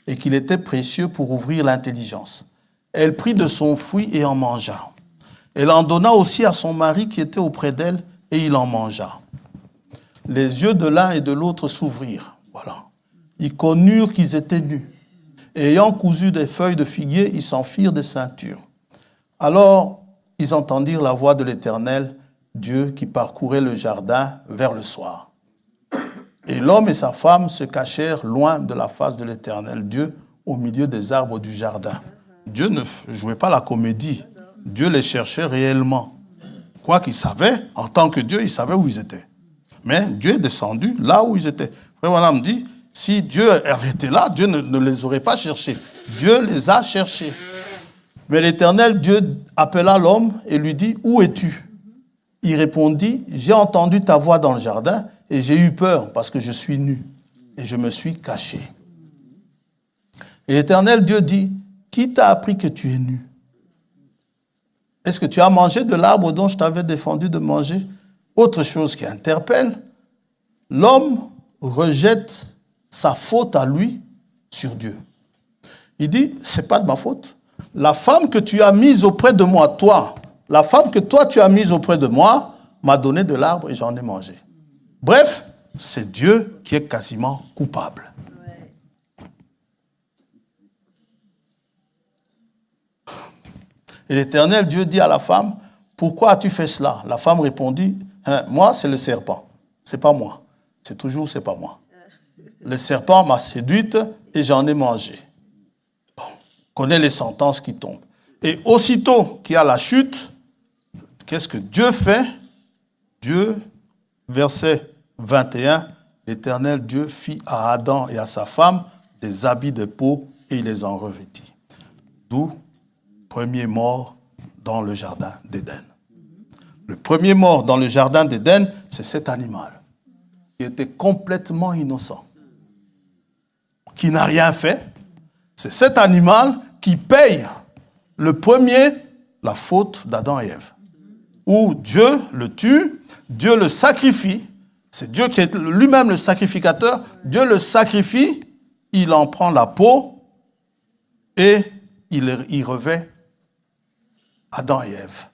et qu'il était précieux pour ouvrir l'intelligence. Elle prit de son fruit et en mangea. Elle en donna aussi à son mari qui était auprès d'elle, et il en mangea. Les yeux de l'un et de l'autre s'ouvrirent. Voilà. Ils connurent qu'ils étaient nus. Et ayant cousu des feuilles de figuier, ils s'en firent des ceintures. Alors, ils entendirent la voix de l'Éternel, Dieu qui parcourait le jardin vers le soir. Et l'homme et sa femme se cachèrent loin de la face de l'Éternel Dieu, au milieu des arbres du jardin. Dieu ne jouait pas la comédie. Dieu les cherchait réellement. Quoi qu'il savait, en tant que Dieu, il savait où ils étaient. Mais Dieu est descendu là où ils étaient. Frère Branham dit, si Dieu avait été là, Dieu ne les aurait pas cherchés. Dieu les a cherchés. Mais l'Éternel Dieu appela l'homme et lui dit, où es-tu? Il répondit, j'ai entendu ta voix dans le jardin et j'ai eu peur parce que je suis nu et je me suis caché. Et l'Éternel Dieu dit, qui t'a appris que tu es nu? Est-ce que tu as mangé de l'arbre dont je t'avais défendu de manger? Autre chose qui interpelle, l'homme rejette sa faute à lui sur Dieu. Il dit, c'est pas de ma faute. La femme que tu as mise auprès de moi, toi, la femme que toi tu as mise auprès de moi, m'a donné de l'arbre et j'en ai mangé. Bref, c'est Dieu qui est quasiment coupable. Et l'Éternel Dieu dit à la femme, pourquoi as-tu fait cela? La femme répondit, moi c'est le serpent, c'est pas moi. C'est toujours, c'est pas moi. Le serpent m'a séduite et j'en ai mangé. Bon, on connaît les sentences qui tombent. Et aussitôt qu'il y a la chute, qu'est-ce que Dieu fait? Dieu, verset 21, l'Éternel Dieu fit à Adam et à sa femme des habits de peau et il les en revêtit. D'où premier mort dans le jardin d'Éden. Le premier mort dans le jardin d'Éden, c'est cet animal qui était complètement innocent, qui n'a rien fait. C'est cet animal qui paye le premier la faute d'Adam et Ève. Où Dieu le tue, Dieu le sacrifie. C'est Dieu qui est lui-même le sacrificateur. Dieu le sacrifie, il en prend la peau et il revêt Adam et Ève.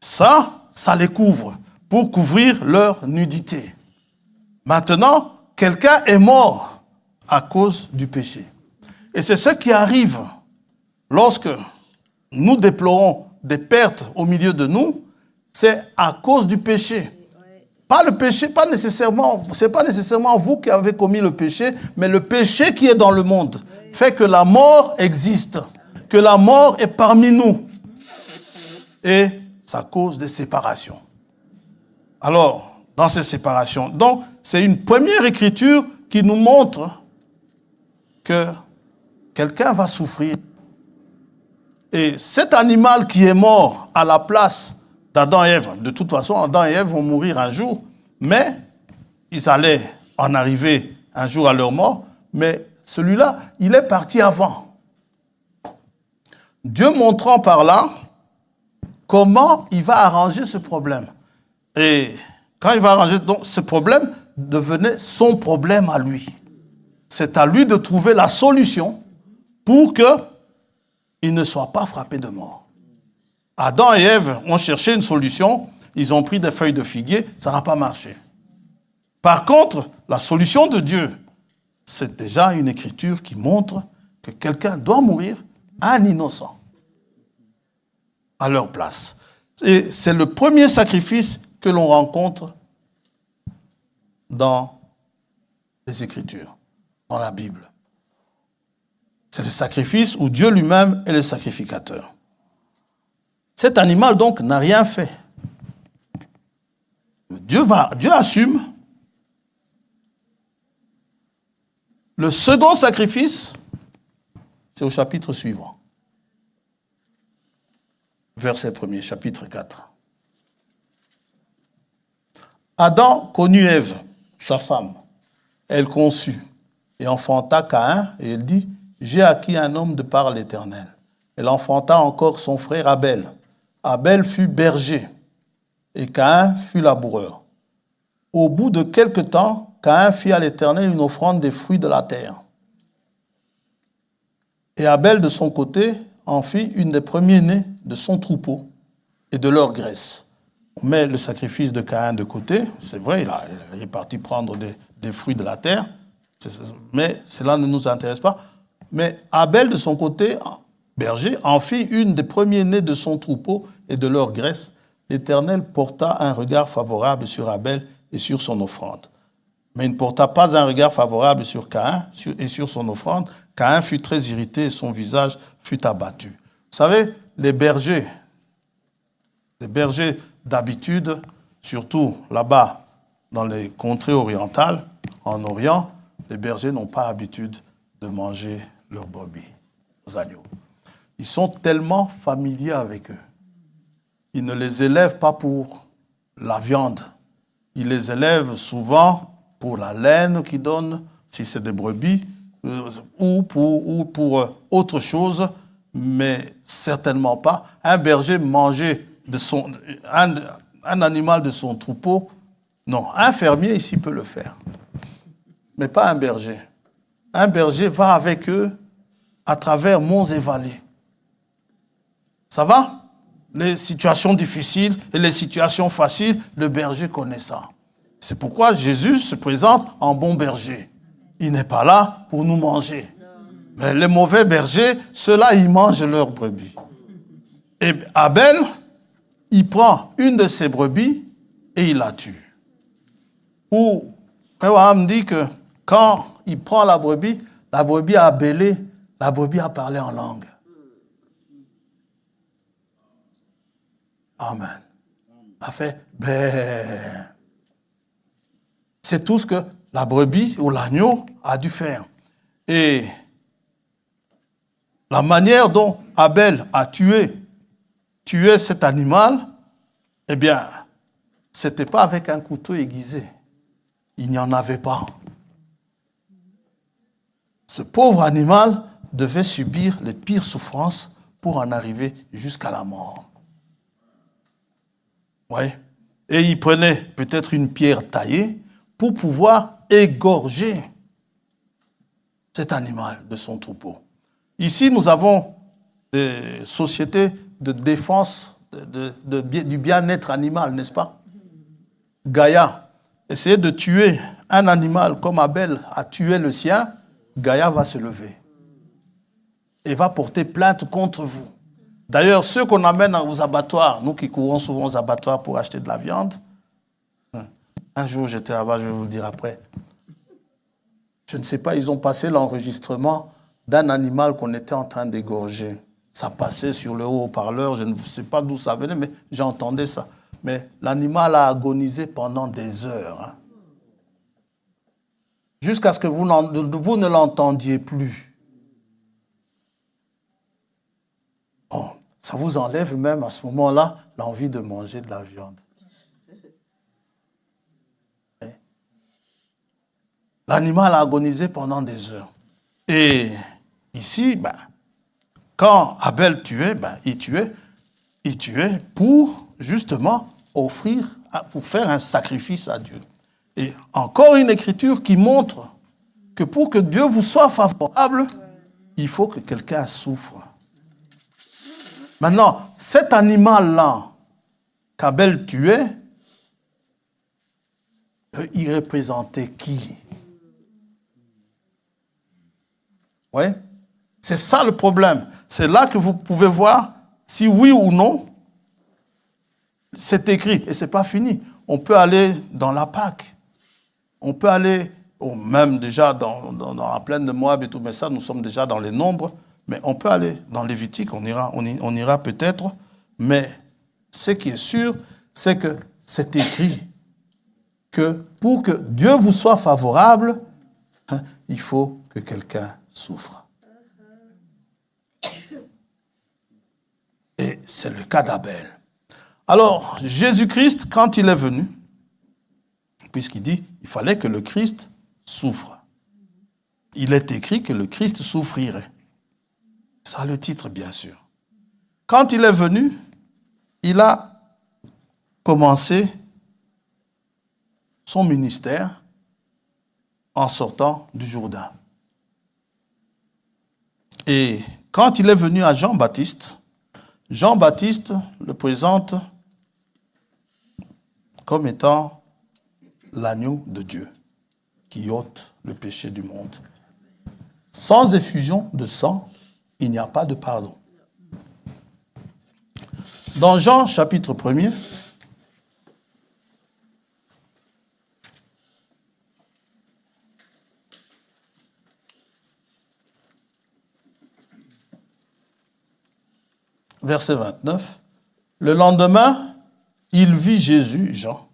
Ça les couvre pour couvrir leur nudité. Maintenant, quelqu'un est mort à cause du péché. Et c'est ce qui arrive lorsque nous déplorons des pertes au milieu de nous, c'est à cause du péché. Pas le péché, pas nécessairement, c'est pas nécessairement vous qui avez commis le péché, mais le péché qui est dans le monde fait que la mort existe, que la mort est parmi nous. Et ça cause des séparations. Alors, dans ces séparations, donc, c'est une première écriture qui nous montre que quelqu'un va souffrir. Et cet animal qui est mort à la place d'Adam et Ève, de toute façon, Adam et Ève vont mourir un jour, mais ils allaient en arriver un jour à leur mort, mais celui-là, il est parti avant. Dieu montrant par là comment il va arranger ce problème. Et quand il va arranger, donc, ce problème devenait son problème à lui. C'est à lui de trouver la solution pour qu'il ne soit pas frappé de mort. Adam et Ève ont cherché une solution, ils ont pris des feuilles de figuier, ça n'a pas marché. Par contre, la solution de Dieu, c'est déjà une écriture qui montre que quelqu'un doit mourir, un innocent, à leur place. Et c'est le premier sacrifice que l'on rencontre dans les Écritures, dans la Bible. C'est le sacrifice où Dieu lui-même est le sacrificateur. Cet animal, donc, n'a rien fait. Dieu assume. Le second sacrifice, c'est au chapitre suivant. Verset 1er, chapitre 4. Adam connut Ève, sa femme. Elle conçut et enfanta Caïn, et elle dit, « J'ai acquis un homme de par l'Éternel. » Elle enfanta encore son frère Abel. Abel fut berger, et Caïn fut laboureur. Au bout de quelque temps, Caïn fit à l'Éternel une offrande des fruits de la terre. Et Abel, de son côté, en fit une des premiers-nés de son troupeau et de leur graisse. On met le sacrifice de Caïn de côté, c'est vrai, il est parti prendre des fruits de la terre, mais cela ne nous intéresse pas. Mais Abel, de son côté, berger, en fit une des premiers-nés de son troupeau et de leur graisse. L'Éternel porta un regard favorable sur Abel et sur son offrande. Mais il ne porta pas un regard favorable sur Caïn et sur son offrande. Caïn fut très irrité et son visage fut abattu. Vous savez, les bergers d'habitude, surtout là-bas, dans les contrées orientales, en Orient, les bergers n'ont pas l'habitude de manger leurs brebis, leurs agneaux. Ils sont tellement familiers avec eux. Ils ne les élèvent pas pour la viande. Ils les élèvent souvent pour la laine qu'ils donnent, si c'est des brebis, ou pour autre chose, mais certainement pas. Un berger manger un animal de son troupeau, non. Un fermier ici peut le faire, mais pas un berger. Un berger va avec eux à travers monts et vallées. Ça va? Les situations difficiles et les situations faciles, le berger connaît ça. C'est pourquoi Jésus se présente en bon berger. Il n'est pas là pour nous manger. Mais les mauvais bergers, ceux-là, ils mangent leurs brebis. Et Abel, il prend une de ses brebis et il la tue. Ou, Abraham dit que quand il prend la brebis a bêlé, la brebis a parlé en langue. Amen. A fait ben. C'est tout ce que la brebis ou l'agneau a dû faire. Et la manière dont Abel a tué cet animal, eh bien, c'était pas avec un couteau aiguisé. Il n'y en avait pas. Ce pauvre animal devait subir les pires souffrances pour en arriver jusqu'à la mort. Oui. Et il prenait peut-être une pierre taillée pour pouvoir égorger cet animal de son troupeau. Ici, nous avons des sociétés de défense du bien-être animal, n'est-ce pas? Gaïa, essayez de tuer un animal comme Abel a tué le sien, Gaïa va se lever et va porter plainte contre vous. D'ailleurs, ceux qu'on amène aux abattoirs, nous qui courons souvent aux abattoirs pour acheter de la viande, un jour j'étais là-bas, je vais vous le dire après, je ne sais pas, ils ont passé l'enregistrement d'un animal qu'on était en train d'égorger. Ça passait sur le haut-parleur, je ne sais pas d'où ça venait, mais j'entendais ça. Mais l'animal a agonisé pendant des heures. Hein, jusqu'à ce que vous ne l'entendiez plus. Oh, ça vous enlève même à ce moment-là l'envie de manger de la viande. L'animal a agonisé pendant des heures. Et ici, quand Abel tuait, il tuait pour justement offrir, pour faire un sacrifice à Dieu. Et encore une écriture qui montre que pour que Dieu vous soit favorable, il faut que quelqu'un souffre. Maintenant, cet animal-là qu'Abel tuait, il représentait qui? Oui, c'est ça le problème. C'est là que vous pouvez voir si oui ou non, c'est écrit et ce n'est pas fini. On peut aller dans la Pâque. On peut aller, même déjà dans la plaine de Moab et tout, mais ça, nous sommes déjà dans les nombres. Mais on peut aller dans Lévitique, on ira peut-être. Mais ce qui est sûr, c'est que c'est écrit que pour que Dieu vous soit favorable, il faut que quelqu'un souffre. Et c'est le cas d'Abel. Alors, Jésus-Christ, quand il est venu, puisqu'il dit, il fallait que le Christ souffre. Il est écrit que le Christ souffrirait. C'est ça le titre, bien sûr. Quand il est venu, il a commencé son ministère en sortant du Jourdain. Et quand il est venu à Jean-Baptiste le présente comme étant l'agneau de Dieu qui ôte le péché du monde. Sans effusion de sang, il n'y a pas de pardon. Dans Jean chapitre 1er, verset 29, le lendemain, il vit Jésus, Jean,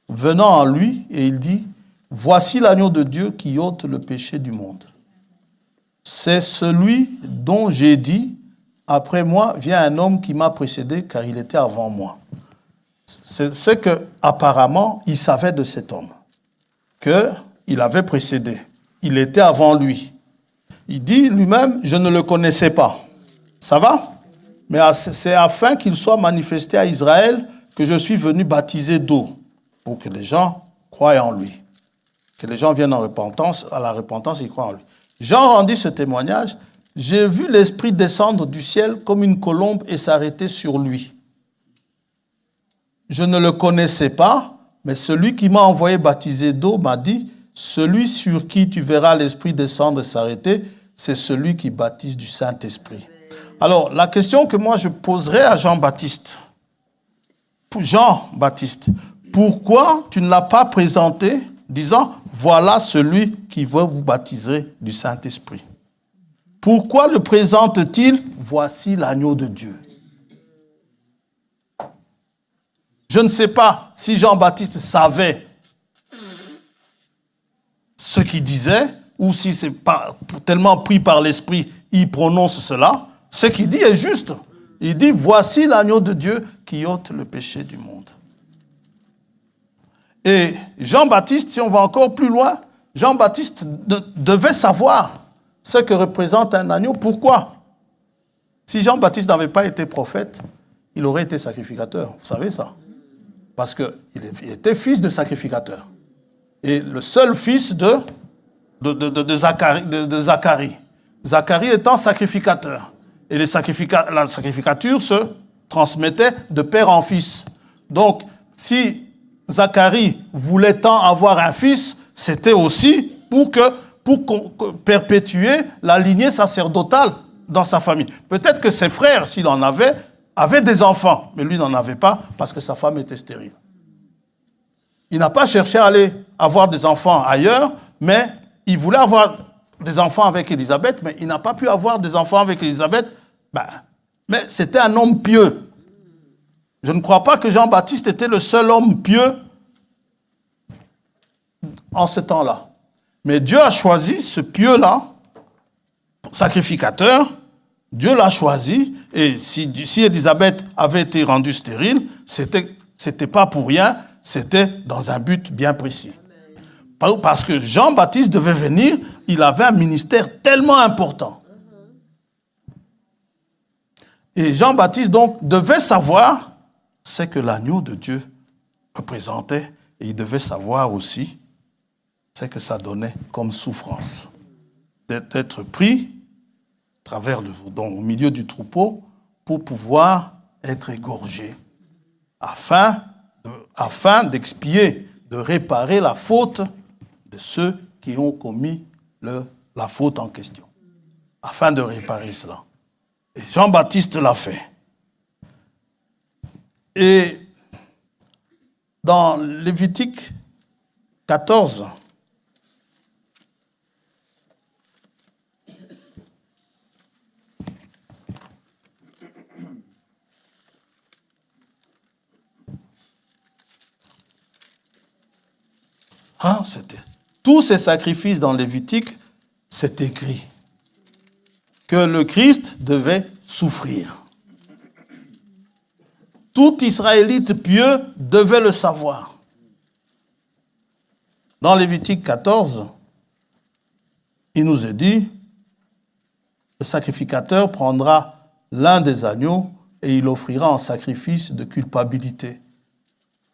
venant à lui et il dit, voici l'agneau de Dieu qui ôte le péché du monde. C'est celui dont j'ai dit, après moi vient un homme qui m'a précédé car il était avant moi. C'est ce que apparemment il savait de cet homme, qu'il avait précédé. Il était avant lui. Il dit lui-même, je ne le connaissais pas. Ça va? Mais c'est afin qu'il soit manifesté à Israël que je suis venu baptiser d'eau, pour que les gens croient en lui. Que les gens viennent à la repentance, ils croient en lui. Jean rendit ce témoignage, j'ai vu l'Esprit descendre du ciel comme une colombe et s'arrêter sur lui. Je ne le connaissais pas, mais celui qui m'a envoyé baptiser d'eau m'a dit, celui sur qui tu verras l'Esprit descendre et s'arrêter, c'est celui qui baptise du Saint-Esprit. Alors, la question que moi je poserais à Jean-Baptiste, pourquoi tu ne l'as pas présenté disant, voilà celui qui veut vous baptiser du Saint-Esprit? Pourquoi le présente-t-il? Voici l'agneau de Dieu. Je ne sais pas si Jean-Baptiste savait ce qu'il disait, ou si c'est pas tellement pris par l'esprit, il prononce cela. Ce qu'il dit est juste. Il dit, voici l'agneau de Dieu qui ôte le péché du monde. Et Jean-Baptiste, si on va encore plus loin, Jean-Baptiste devait savoir ce que représente un agneau. Pourquoi? Si Jean-Baptiste n'avait pas été prophète, il aurait été sacrificateur. Vous savez ça? Parce qu'il était fils de sacrificateur. Et le seul fils de Zacharie. Zacharie étant sacrificateur. Et la sacrificature se transmettait de père en fils. Donc, si Zacharie voulait tant avoir un fils, c'était aussi pour perpétuer la lignée sacerdotale dans sa famille. Peut-être que ses frères, s'il en avait, avaient des enfants, mais lui n'en avait pas parce que sa femme était stérile. Il n'a pas cherché à aller avoir des enfants ailleurs, mais il voulait avoir des enfants avec Élisabeth, mais il n'a pas pu avoir des enfants avec Élisabeth. Mais c'était un homme pieux. Je ne crois pas que Jean-Baptiste était le seul homme pieux en ce temps-là. Mais Dieu a choisi ce pieux-là, sacrificateur. Dieu l'a choisi, et si Élisabeth avait été rendue stérile, c'était pas pour rien, c'était dans un but bien précis. Parce que Jean-Baptiste devait venir, il avait un ministère tellement important. Et Jean-Baptiste, donc, devait savoir ce que l'agneau de Dieu représentait, et il devait savoir aussi ce que ça donnait comme souffrance. D'être pris au milieu du troupeau pour pouvoir être égorgé, afin d'expier, de réparer la faute de ceux qui ont commis la faute en question, afin de réparer cela. Et Jean-Baptiste l'a fait. Et dans Lévitique 14, tous ces sacrifices dans Lévitique, c'est écrit que le Christ devait souffrir. Tout Israélite pieux devait le savoir. Dans Lévitique 14, il nous est dit, le sacrificateur prendra l'un des agneaux et il offrira en sacrifice de culpabilité.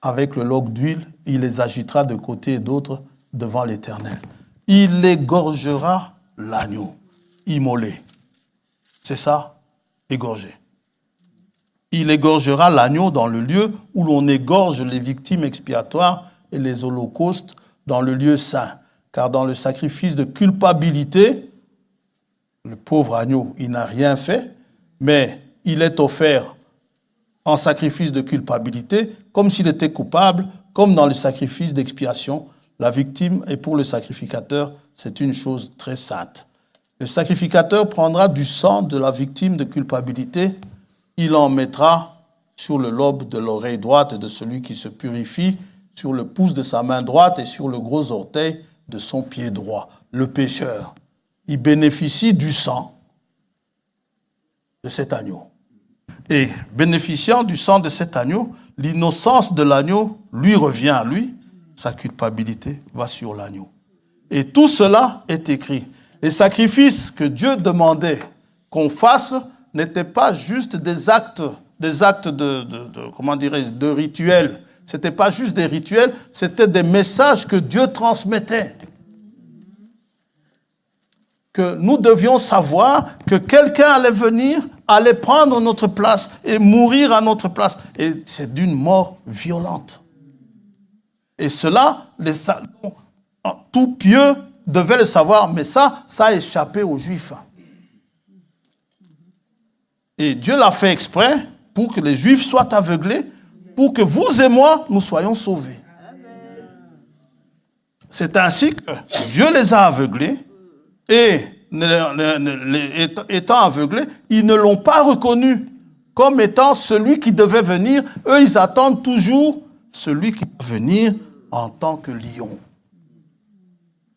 Avec le log d'huile, il les agitera de côté et d'autre devant l'Éternel. Il égorgera l'agneau, immolé. C'est ça, égorger. Il égorgera l'agneau dans le lieu où l'on égorge les victimes expiatoires et les holocaustes dans le lieu saint. Car dans le sacrifice de culpabilité, le pauvre agneau, il n'a rien fait, mais il est offert en sacrifice de culpabilité, comme s'il était coupable, comme dans le sacrifice d'expiation. La victime, et pour le sacrificateur, c'est une chose très sainte. Le sacrificateur prendra du sang de la victime de culpabilité, il en mettra sur le lobe de l'oreille droite de celui qui se purifie, sur le pouce de sa main droite et sur le gros orteil de son pied droit. Le pécheur, il bénéficie du sang de cet agneau. Et bénéficiant du sang de cet agneau, l'innocence de l'agneau lui revient à lui, sa culpabilité va sur l'agneau. Et tout cela est écrit. Les sacrifices que Dieu demandait qu'on fasse n'étaient pas juste des actes de rituels. Ce n'était pas juste des rituels, c'était des messages que Dieu transmettait. Que nous devions savoir que quelqu'un allait venir, allait prendre notre place et mourir à notre place. Et c'est d'une mort violente. Et cela, tout pieux devait le savoir, mais ça a échappé aux Juifs. Et Dieu l'a fait exprès pour que les Juifs soient aveuglés, pour que vous et moi, nous soyons sauvés. C'est ainsi que Dieu les a aveuglés et étant aveuglés, ils ne l'ont pas reconnu comme étant celui qui devait venir. Eux, ils attendent toujours celui qui va venir en tant que lion,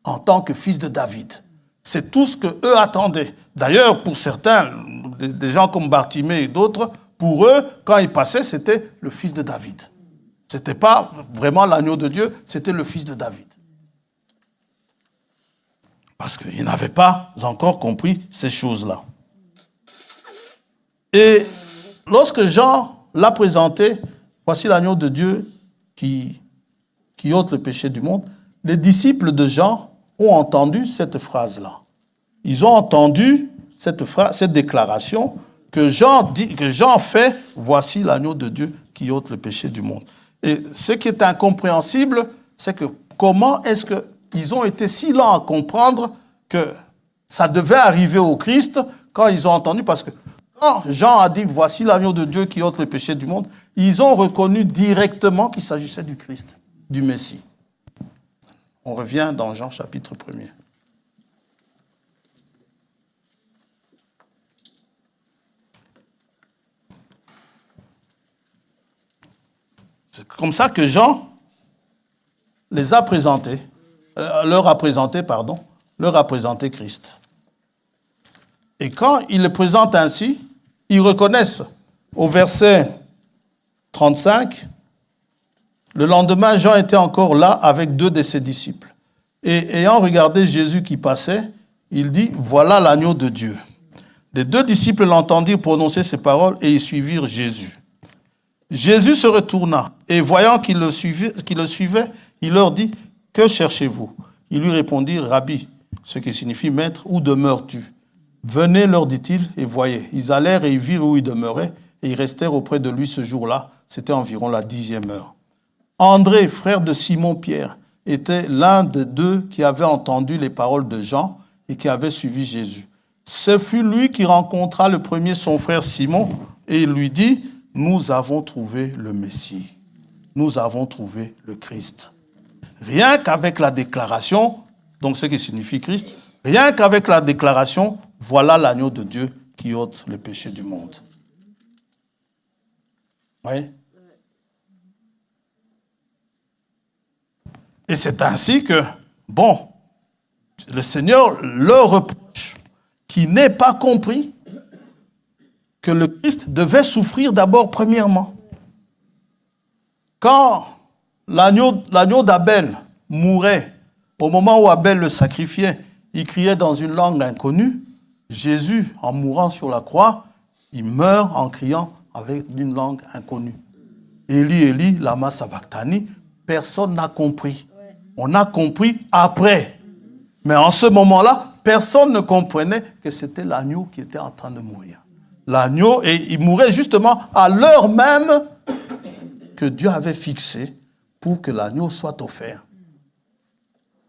en tant que fils de David. C'est tout ce qu'eux attendaient. D'ailleurs, pour certains, des gens comme Bartimée et d'autres, pour eux, quand il passait, c'était le fils de David. Ce n'était pas vraiment l'agneau de Dieu, c'était le fils de David. Parce qu'ils n'avaient pas encore compris ces choses-là. Et lorsque Jean l'a présenté, voici l'agneau de Dieu qui ôte le péché du monde, les disciples de Jean ont entendu cette phrase-là. Ils ont entendu cette déclaration que Jean fait, voici l'agneau de Dieu qui ôte le péché du monde. Et ce qui est incompréhensible, c'est que comment est-ce qu'ils ont été si lents à comprendre que ça devait arriver au Christ quand ils ont entendu, parce que quand Jean a dit, voici l'agneau de Dieu qui ôte le péché du monde, ils ont reconnu directement qu'il s'agissait du Christ, du Messie. On revient dans Jean chapitre 1er. C'est comme ça que Jean leur a présenté Christ. Et quand il le présente ainsi, ils reconnaissent au verset 35, le lendemain, Jean était encore là avec 2 de ses disciples. Et ayant regardé Jésus qui passait, il dit, voilà l'agneau de Dieu. Les 2 disciples l'entendirent prononcer ces paroles et ils suivirent Jésus. Jésus se retourna et voyant qu'ils le suivaient, il leur dit, que cherchez-vous? Ils lui répondirent, Rabbi, ce qui signifie maître, où demeures-tu? Venez, leur dit-il, et voyez. Ils allèrent et ils virent où il demeurait, et ils restèrent auprès de lui ce jour-là. C'était environ la 10e heure. André, frère de Simon-Pierre, était l'un des 2 qui avaient entendu les paroles de Jean et qui avait suivi Jésus. Ce fut lui qui rencontra le premier son frère Simon, et il lui dit, nous avons trouvé le Messie. Nous avons trouvé le Christ. Rien qu'avec la déclaration, donc ce qui signifie Christ, rien qu'avec la déclaration, voilà l'agneau de Dieu qui ôte le péché du monde. Oui. Et c'est ainsi que, le Seigneur leur reproche qu'il n'ait pas compris que le Christ devait souffrir d'abord premièrement. Quand l'agneau d'Abel mourait, au moment où Abel le sacrifiait, il criait dans une langue inconnue. Jésus, en mourant sur la croix, il meurt en criant avec une langue inconnue. Eli, Eli, lama sabachthani, personne n'a compris. On a compris après. Mais en ce moment-là, personne ne comprenait que c'était l'agneau qui était en train de mourir. L'agneau, et il mourait justement à l'heure même que Dieu avait fixée pour que l'agneau soit offert.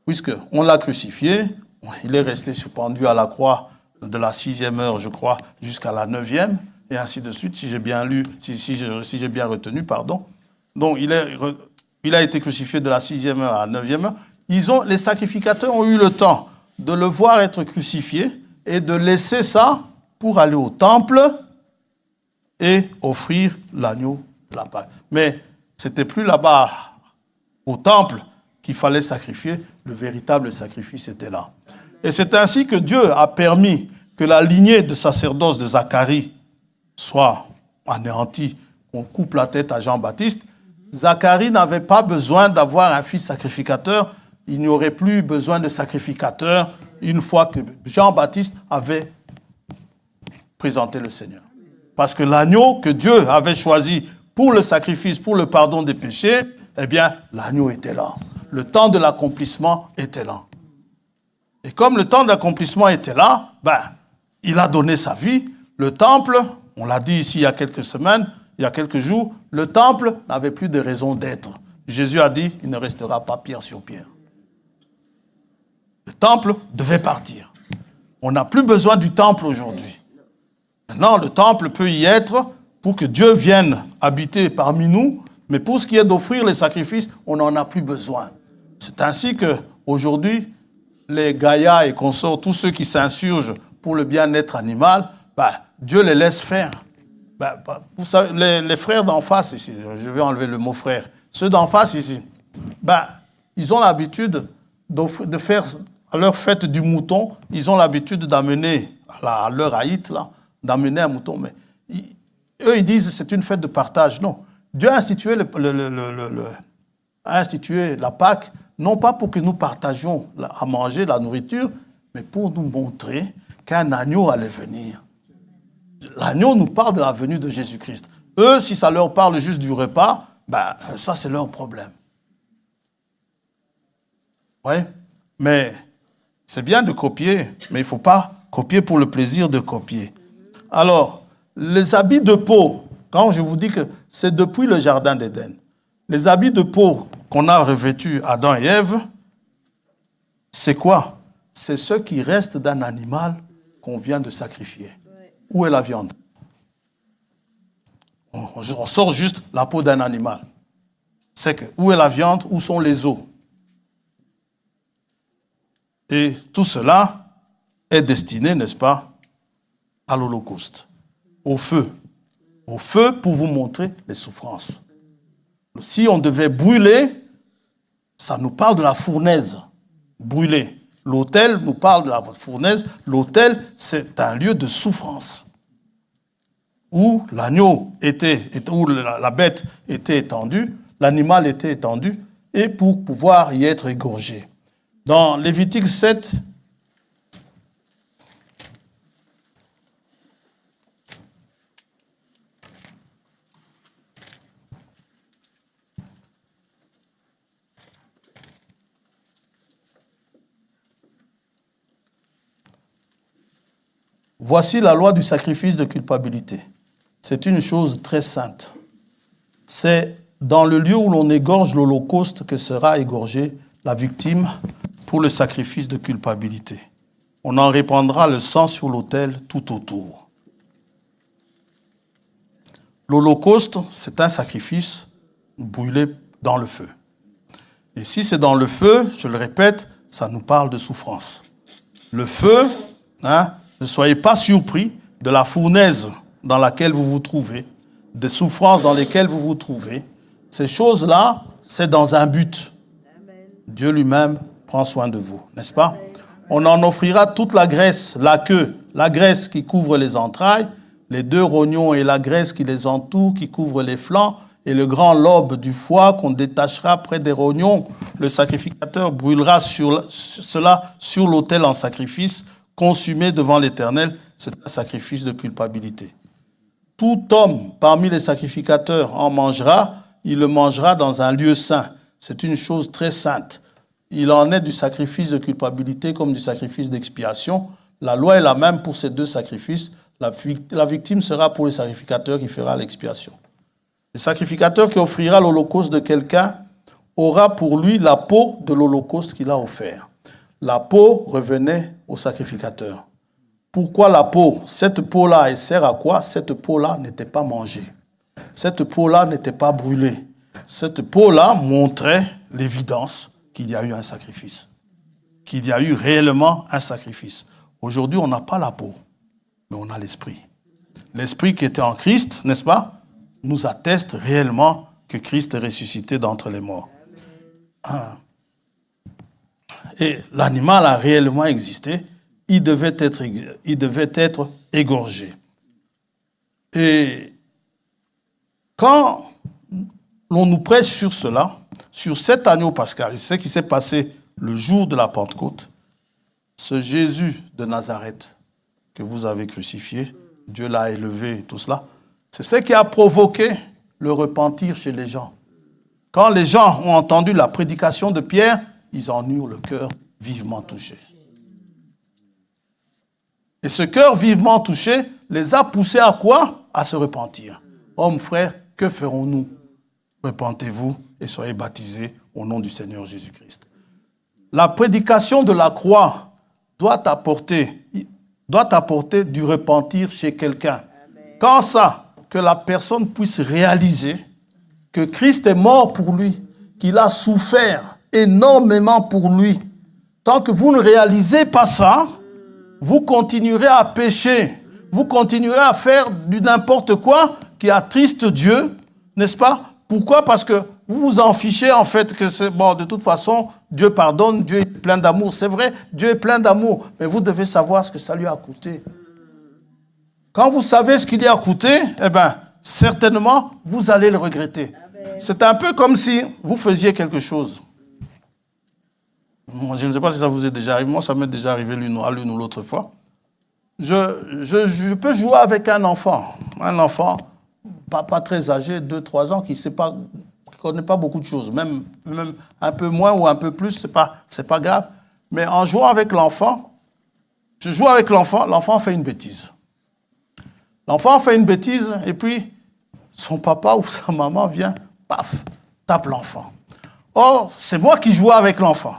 Puisqu'on l'a crucifié, il est resté suspendu à la croix de la 6e heure, je crois, jusqu'à la 9e, et ainsi de suite, si j'ai bien retenu. Donc, il a été crucifié de la 6e heure à la 9e heure. Les sacrificateurs ont eu le temps de le voir être crucifié et de laisser ça pour aller au temple et offrir l'agneau de la Pâque. Mais ce n'était plus là-bas, au temple, qu'il fallait sacrifier. Le véritable sacrifice était là. Et c'est ainsi que Dieu a permis que la lignée de sacerdoce de Zacharie soit anéantie, qu'on coupe la tête à Jean-Baptiste. Zacharie n'avait pas besoin d'avoir un fils sacrificateur. Il n'y aurait plus besoin de sacrificateur une fois que Jean-Baptiste avait présenté le Seigneur. Parce que l'agneau que Dieu avait choisi pour le sacrifice, pour le pardon des péchés, eh bien, l'agneau était là. Le temps de l'accomplissement était là. Et comme le temps d'accomplissement était là, il a donné sa vie. Le temple, on l'a dit ici il y a quelques semaines, il y a quelques jours, le temple n'avait plus de raison d'être. Jésus a dit, il ne restera pas pierre sur pierre. Le temple devait partir. On n'a plus besoin du temple aujourd'hui. Maintenant, le temple peut y être pour que Dieu vienne habiter parmi nous, mais pour ce qui est d'offrir les sacrifices, on n'en a plus besoin. C'est ainsi qu'aujourd'hui, les Gaïa et consorts, tous ceux qui s'insurgent pour le bien-être animal, Dieu les laisse faire. Vous savez, les frères d'en face ici, je vais enlever le mot frère, ceux d'en face ici, ils ont l'habitude de faire, à leur fête du mouton, ils ont l'habitude d'amener, à leur haït, là, d'amener un mouton. Mais eux, ils disent que c'est une fête de partage. Non. Dieu a institué, a institué la Pâque, non pas pour que nous partagions à manger la nourriture, mais pour nous montrer qu'un agneau allait venir. L'agneau nous parle de la venue de Jésus-Christ. Eux, si ça leur parle juste du repas, ça c'est leur problème. Oui, mais c'est bien de copier, mais il ne faut pas copier pour le plaisir de copier. Alors, les habits de peau, quand je vous dis que c'est depuis le jardin d'Éden, les habits de peau qu'on a revêtus Adam et Ève, c'est quoi? C'est ce qui reste d'un animal qu'on vient de sacrifier. Où est la viande? On sort juste la peau d'un animal. C'est que, où est la viande? Où sont les os? Et tout cela est destiné, n'est-ce pas, à l'Holocauste, au feu. Au feu pour vous montrer les souffrances. Si on devait brûler, ça nous parle de la fournaise. Brûler. L'autel nous parle de la fournaise. L'autel, c'est un lieu de souffrance. Où l'agneau était, où la bête était étendue, l'animal était étendu, et pour pouvoir y être égorgé. Dans Lévitique 7, voici la loi du sacrifice de culpabilité. C'est une chose très sainte. C'est dans le lieu où l'on égorge l'Holocauste que sera égorgée la victime pour le sacrifice de culpabilité. On en répandra le sang sur l'autel tout autour. L'Holocauste, c'est un sacrifice brûlé dans le feu. Et si c'est dans le feu, je le répète, ça nous parle de souffrance. Le feu, ne soyez pas surpris de la fournaise dans laquelle vous vous trouvez, des souffrances dans lesquelles vous vous trouvez. Ces choses-là, c'est dans un but. Dieu lui-même prend soin de vous, n'est-ce pas? On en offrira toute la graisse, la queue, la graisse qui couvre les entrailles, les 2 rognons et la graisse qui les entoure, qui couvre les flancs, et le grand lobe du foie qu'on détachera près des rognons. Le sacrificateur brûlera cela sur l'autel en sacrifice, consumé devant l'Éternel. C'est un sacrifice de culpabilité. Tout homme parmi les sacrificateurs en mangera, il le mangera dans un lieu saint. C'est une chose très sainte. Il en est du sacrifice de culpabilité comme du sacrifice d'expiation. La loi est la même pour ces 2 sacrifices. La victime sera pour le sacrificateur qui fera l'expiation. Le sacrificateur qui offrira l'holocauste de quelqu'un aura pour lui la peau de l'holocauste qu'il a offert. La peau revenait au sacrificateur. Pourquoi la peau? Cette peau-là, elle sert à quoi? Cette peau-là n'était pas mangée. Cette peau-là n'était pas brûlée. Cette peau-là montrait l'évidence qu'il y a eu un sacrifice. Qu'il y a eu réellement un sacrifice. Aujourd'hui, on n'a pas la peau, mais on a l'esprit. L'esprit qui était en Christ, n'est-ce pas, nous atteste réellement que Christ est ressuscité d'entre les morts. Et l'animal a réellement existé. Il devait être égorgé. Et quand l'on nous prêche sur cela, sur cet agneau pascal, c'est ce qui s'est passé le jour de la Pentecôte, ce Jésus de Nazareth que vous avez crucifié, Dieu l'a élevé et tout cela, c'est ce qui a provoqué le repentir chez les gens. Quand les gens ont entendu la prédication de Pierre, ils en eurent le cœur vivement touché. Et ce cœur vivement touché les a poussés à quoi? À se repentir. Hommes, frères, que ferons-nous? Repentez-vous et soyez baptisés au nom du Seigneur Jésus-Christ. La prédication de la croix doit apporter doit apporter du repentir chez quelqu'un. Quand ça, que la personne puisse réaliser que Christ est mort pour lui, qu'il a souffert énormément pour lui. Tant que vous ne réalisez pas ça, vous continuerez à pécher, vous continuerez à faire du n'importe quoi qui attriste Dieu, n'est-ce pas? Pourquoi? Parce que vous vous en fichez en fait que c'est bon, de toute façon, Dieu pardonne, Dieu est plein d'amour. C'est vrai, Dieu est plein d'amour, mais vous devez savoir ce que ça lui a coûté. Quand vous savez ce qu'il lui a coûté, eh bien, certainement, vous allez le regretter. C'est un peu comme si vous faisiez quelque chose. Je ne sais pas si ça vous est déjà arrivé. Moi, ça m'est déjà arrivé l'une ou l'autre fois. Je peux jouer avec un enfant pas très âgé, 2-3 ans, qui ne connaît pas beaucoup de choses. Même un peu moins ou un peu plus, c'est pas grave. Mais en jouant avec l'enfant, je joue avec l'enfant, l'enfant fait une bêtise. L'enfant fait une bêtise et puis son papa ou sa maman vient, paf, tape l'enfant. Or, c'est moi qui jouais avec l'enfant.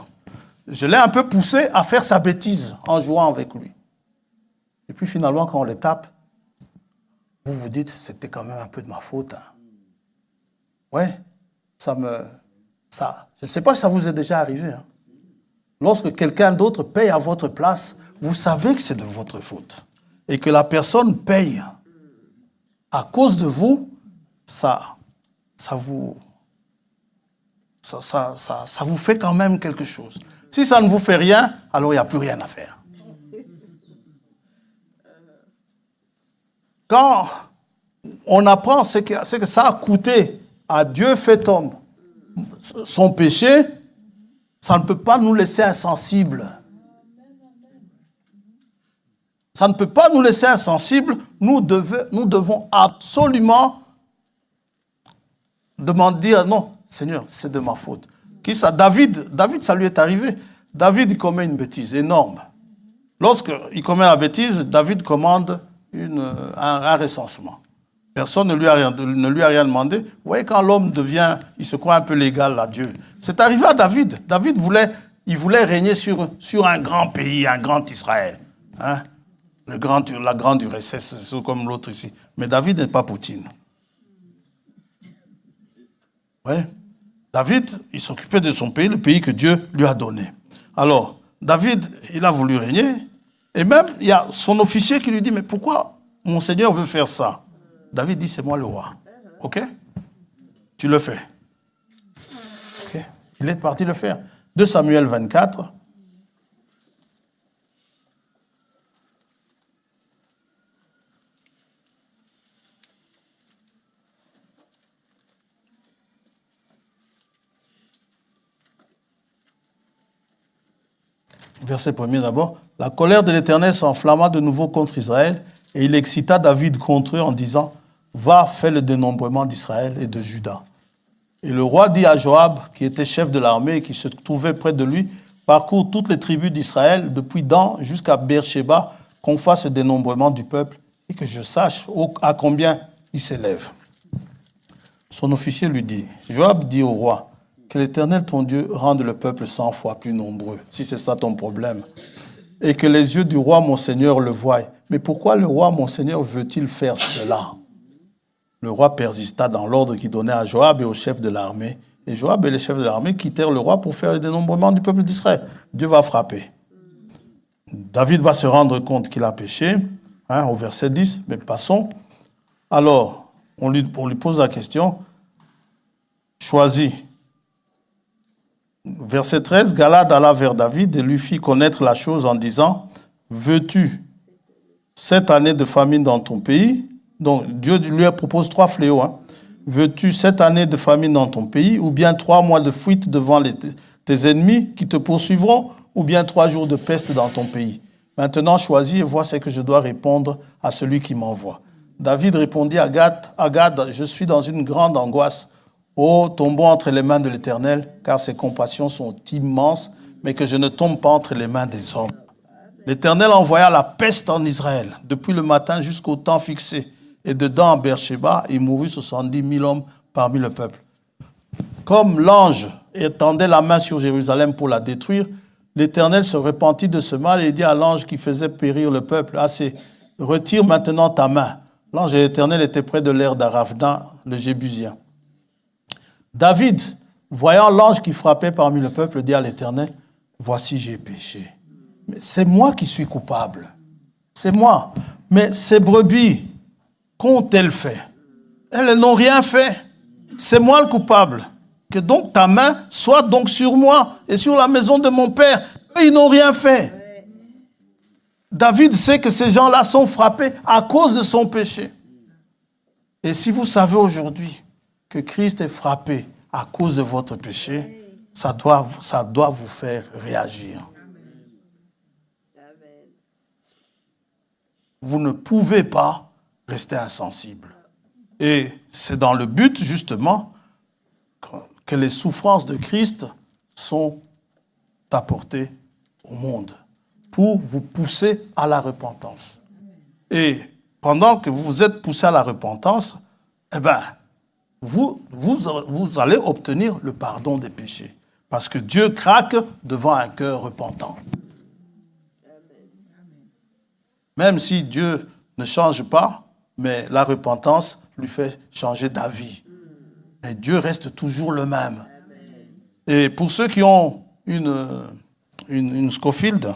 Je l'ai un peu poussé à faire sa bêtise en jouant avec lui. Et puis finalement, quand on le tape, vous vous dites, c'était quand même un peu de ma faute. Hein. Ouais, je ne sais pas si ça vous est déjà arrivé. Hein. Lorsque quelqu'un d'autre paye à votre place, vous savez que c'est de votre faute. Et que la personne paye à cause de vous, ça vous fait quand même quelque chose. Si ça ne vous fait rien, alors il n'y a plus rien à faire. Quand on apprend ce que ça a coûté à Dieu fait homme, son péché, ça ne peut pas nous laisser insensibles. Ça ne peut pas nous laisser insensibles. Nous devons absolument dire non, Seigneur, c'est de ma faute. Qui ça? David, ça lui est arrivé. David, il commet une bêtise énorme. Lorsqu'il commet la bêtise, David commande un recensement. Personne ne lui a rien demandé. Vous voyez, quand l'homme il se croit un peu légal à Dieu. C'est arrivé à David. David voulait régner sur un grand pays, un grand Israël. Hein? La grande URSS, c'est comme l'autre ici. Mais David n'est pas Poutine. Oui. David, il s'occupait de son pays, le pays que Dieu lui a donné. Alors, David, il a voulu régner. Et même, il y a son officier qui lui dit, mais pourquoi mon Seigneur veut faire ça? David dit, c'est moi le roi. OK? Tu le fais. OK? Il est parti le faire. 2 Samuel 24. Verset 1er d'abord. La colère de l'Éternel s'enflamma de nouveau contre Israël et il excita David contre eux en disant, va, fais le dénombrement d'Israël et de Juda. Et le roi dit à Joab, qui était chef de l'armée et qui se trouvait près de lui, parcours toutes les tribus d'Israël, depuis Dan jusqu'à Beersheba, qu'on fasse le dénombrement du peuple et que je sache à combien il s'élève. Son officier lui dit, Joab dit au roi, que l'Éternel, ton Dieu, rende le peuple 100 fois plus nombreux, si c'est ça ton problème. Et que les yeux du roi, mon Seigneur, le voient. Mais pourquoi le roi, mon Seigneur, veut-il faire cela? Le roi persista dans l'ordre qu'il donnait à Joab et au chef de l'armée. Et Joab et les chefs de l'armée quittèrent le roi pour faire le dénombrement du peuple d'Israël. Dieu va frapper. David va se rendre compte qu'il a péché, au verset 10, mais passons. Alors, on lui pose la question, choisis. Verset 13, Galad alla vers David et lui fit connaître la chose en disant, veux-tu 7 années de famine dans ton pays? Donc Dieu lui propose 3 fléaux. Veux-tu 7 années de famine dans ton pays, ou bien 3 mois de fuite devant tes ennemis qui te poursuivront, ou bien 3 jours de peste dans ton pays? Maintenant choisis et vois ce que je dois répondre à celui qui m'envoie. David répondit à Gad, je suis dans une grande angoisse. Oh, tombons entre les mains de l'Éternel, car ses compassions sont immenses, mais que je ne tombe pas entre les mains des hommes. L'Éternel envoya la peste en Israël, depuis le matin jusqu'au temps fixé. Et de Dan à Beersheba, il mourut 70 000 hommes parmi le peuple. Comme l'ange étendait la main sur Jérusalem pour la détruire, l'Éternel se repentit de ce mal et dit à l'ange qui faisait périr le peuple, « Assez, retire maintenant ta main. » L'ange de l'Éternel était près de l'aire d'Aravna, le Jébusien. David, voyant l'ange qui frappait parmi le peuple, dit à l'Éternel, « Voici, j'ai péché. Mais c'est moi qui suis coupable. C'est moi. Mais ces brebis, qu'ont-elles fait? Elles n'ont rien fait. C'est moi le coupable. Que donc ta main soit donc sur moi et sur la maison de mon père. Eux, ils n'ont rien fait. David sait que ces gens-là sont frappés à cause de son péché. Et si vous savez aujourd'hui que Christ est frappé à cause de votre péché, ça doit vous faire réagir. Vous ne pouvez pas rester insensible. Et c'est dans le but, justement, que les souffrances de Christ sont apportées au monde pour vous pousser à la repentance. Et pendant que vous êtes poussé à la repentance, eh ben, vous allez obtenir le pardon des péchés. Parce que Dieu craque devant un cœur repentant. Même si Dieu ne change pas, mais la repentance lui fait changer d'avis. Mais Dieu reste toujours le même. Et pour ceux qui ont une Scofield,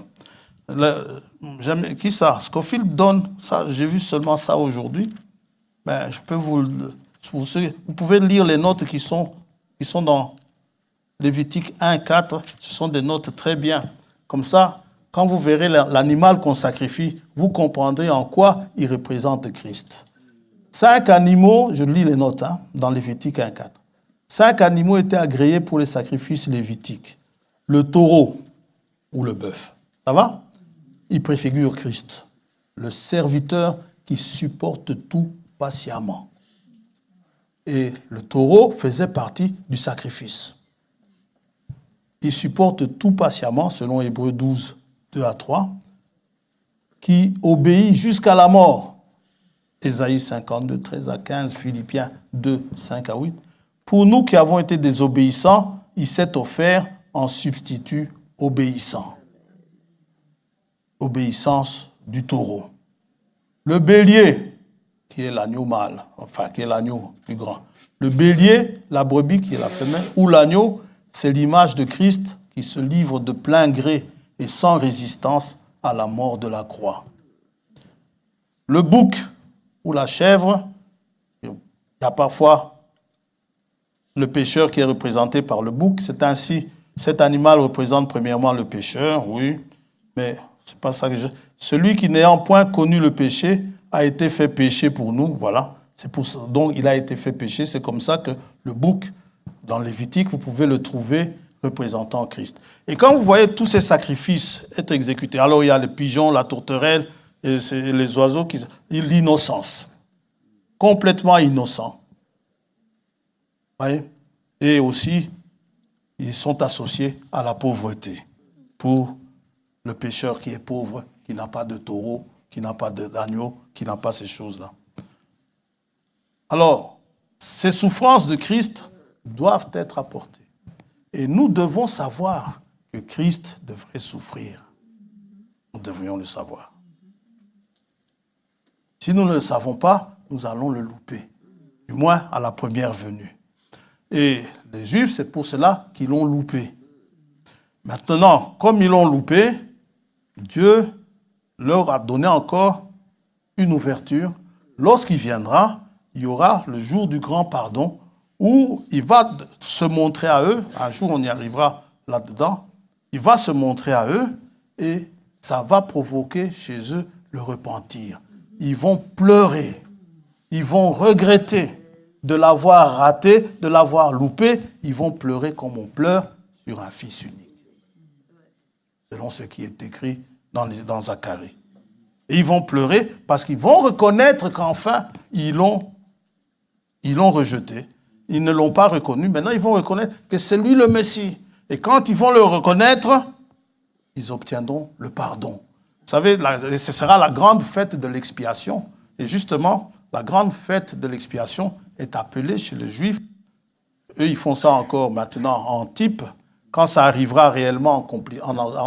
qui ça? Scofield donne ça, j'ai vu seulement ça aujourd'hui. Ben, je peux vous pouvez lire les notes qui sont dans Lévitique 1, 4. Ce sont des notes très bien. Comme ça, quand vous verrez l'animal qu'on sacrifie, vous comprendrez en quoi il représente Christ. 5 animaux, je lis les notes dans Lévitique 1, 4. 5 animaux étaient agréés pour les sacrifices lévitiques. Le taureau ou le bœuf. Ça va? Il préfigure Christ, le serviteur qui supporte tout patiemment. Et le taureau faisait partie du sacrifice. Il supporte tout patiemment, selon Hébreux 12, 2 à 3, qui obéit jusqu'à la mort. Ésaïe 52, 13 à 15, Philippiens 2, 5 à 8. Pour nous qui avons été désobéissants, il s'est offert en substitut obéissant. Obéissance du taureau. Le bélier, qui est l'agneau mâle, enfin qui est l'agneau plus grand. Le bélier, la brebis qui est la femelle, ou l'agneau, c'est l'image de Christ qui se livre de plein gré et sans résistance à la mort de la croix. Le bouc ou la chèvre, il y a parfois le pécheur qui est représenté par le bouc. C'est ainsi, cet animal représente premièrement le pécheur, oui, mais c'est pas ça que je... Celui qui n'ayant point connu le péché a été fait péché pour nous, voilà. C'est pour ça, donc il a été fait péché. C'est comme ça que le bouc, dans Lévitique, vous pouvez le trouver représentant Christ. Et quand vous voyez tous ces sacrifices être exécutés, alors il y a les pigeons, la tourterelle, et c'est les oiseaux qui... L'innocence. Complètement innocent. Vous voyez? Et aussi, ils sont associés à la pauvreté. Pour le pécheur qui est pauvre, qui n'a pas de taureau, qui n'a pas d'agneau, qui n'a pas ces choses-là. Alors, ces souffrances de Christ doivent être apportées. Et nous devons savoir que Christ devrait souffrir. Nous devrions le savoir. Si nous ne le savons pas, nous allons le louper. Du moins à la première venue. Et les Juifs, c'est pour cela qu'ils l'ont loupé. Maintenant, comme ils l'ont loupé, Dieu leur a donné encore une ouverture. Lorsqu'il viendra, il y aura le jour du grand pardon où il va se montrer à eux. Un jour, on y arrivera là-dedans. Il va se montrer à eux et ça va provoquer chez eux le repentir. Ils vont pleurer. Ils vont regretter de l'avoir raté, de l'avoir loupé. Ils vont pleurer comme on pleure sur un fils unique. Selon ce qui est écrit dans Zacharie. Et ils vont pleurer parce qu'ils vont reconnaître qu'enfin, ils l'ont rejeté. Ils ne l'ont pas reconnu. Maintenant, ils vont reconnaître que c'est lui le Messie. Et quand ils vont le reconnaître, ils obtiendront le pardon. Vous savez, ce sera la grande fête de l'expiation. Et justement, la grande fête de l'expiation est appelée chez les Juifs. Eux, ils font ça encore maintenant en type. quand ça arrivera réellement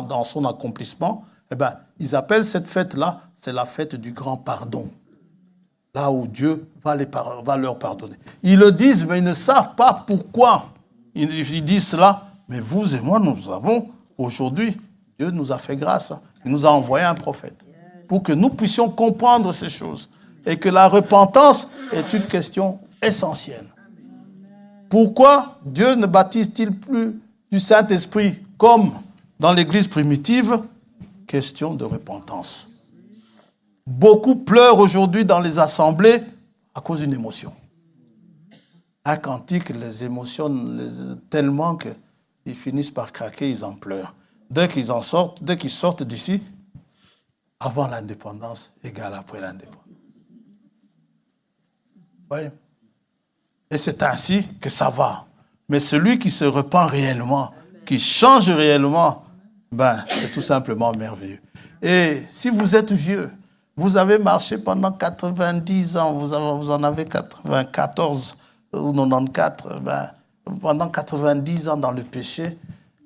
dans son accomplissement, eh bien, ils appellent cette fête-là, c'est la fête du grand pardon. Là où Dieu va leur pardonner. Ils le disent, mais ils ne savent pas pourquoi. Ils disent cela, mais vous et moi, nous avons, aujourd'hui, Dieu nous a fait grâce. Il nous a envoyé un prophète pour que nous puissions comprendre ces choses. Et que la repentance est une question essentielle. Pourquoi Dieu ne baptise-t-il plus du Saint-Esprit comme dans l'Église primitive? Question de repentance. Beaucoup pleurent aujourd'hui dans les assemblées à cause d'une émotion. Un cantique les émotionne tellement qu'ils finissent par craquer, ils en pleurent. Dès qu'ils sortent d'ici, avant l'indépendance égale après l'indépendance. Oui. Et c'est ainsi que ça va. Mais celui qui se repent réellement, qui change réellement, c'est tout simplement merveilleux. Et si vous êtes vieux, vous avez marché pendant 90 ans, vous en avez 94 ou 94, pendant 90 ans dans le péché,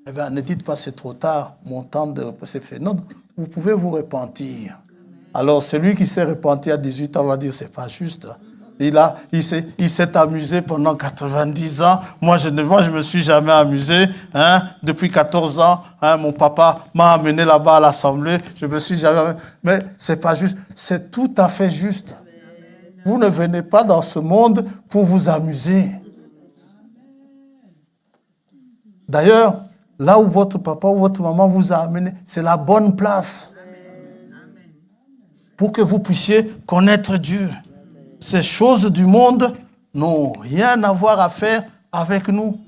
ne dites pas c'est trop tard, mon temps c'est fait. Non, vous pouvez vous repentir. Alors celui qui s'est repenti à 18 ans va dire c'est pas juste. Il s'est amusé pendant 90 ans. Moi, je ne me suis jamais amusé. Depuis 14 ans, mon papa m'a amené là-bas à l'assemblée. Je me suis jamais... Mais c'est pas juste. C'est tout à fait juste. Vous ne venez pas dans ce monde pour vous amuser. D'ailleurs, là où votre papa ou votre maman vous a amené, c'est la bonne place. Pour que vous puissiez connaître Dieu. Ces choses du monde n'ont rien à voir à faire avec nous.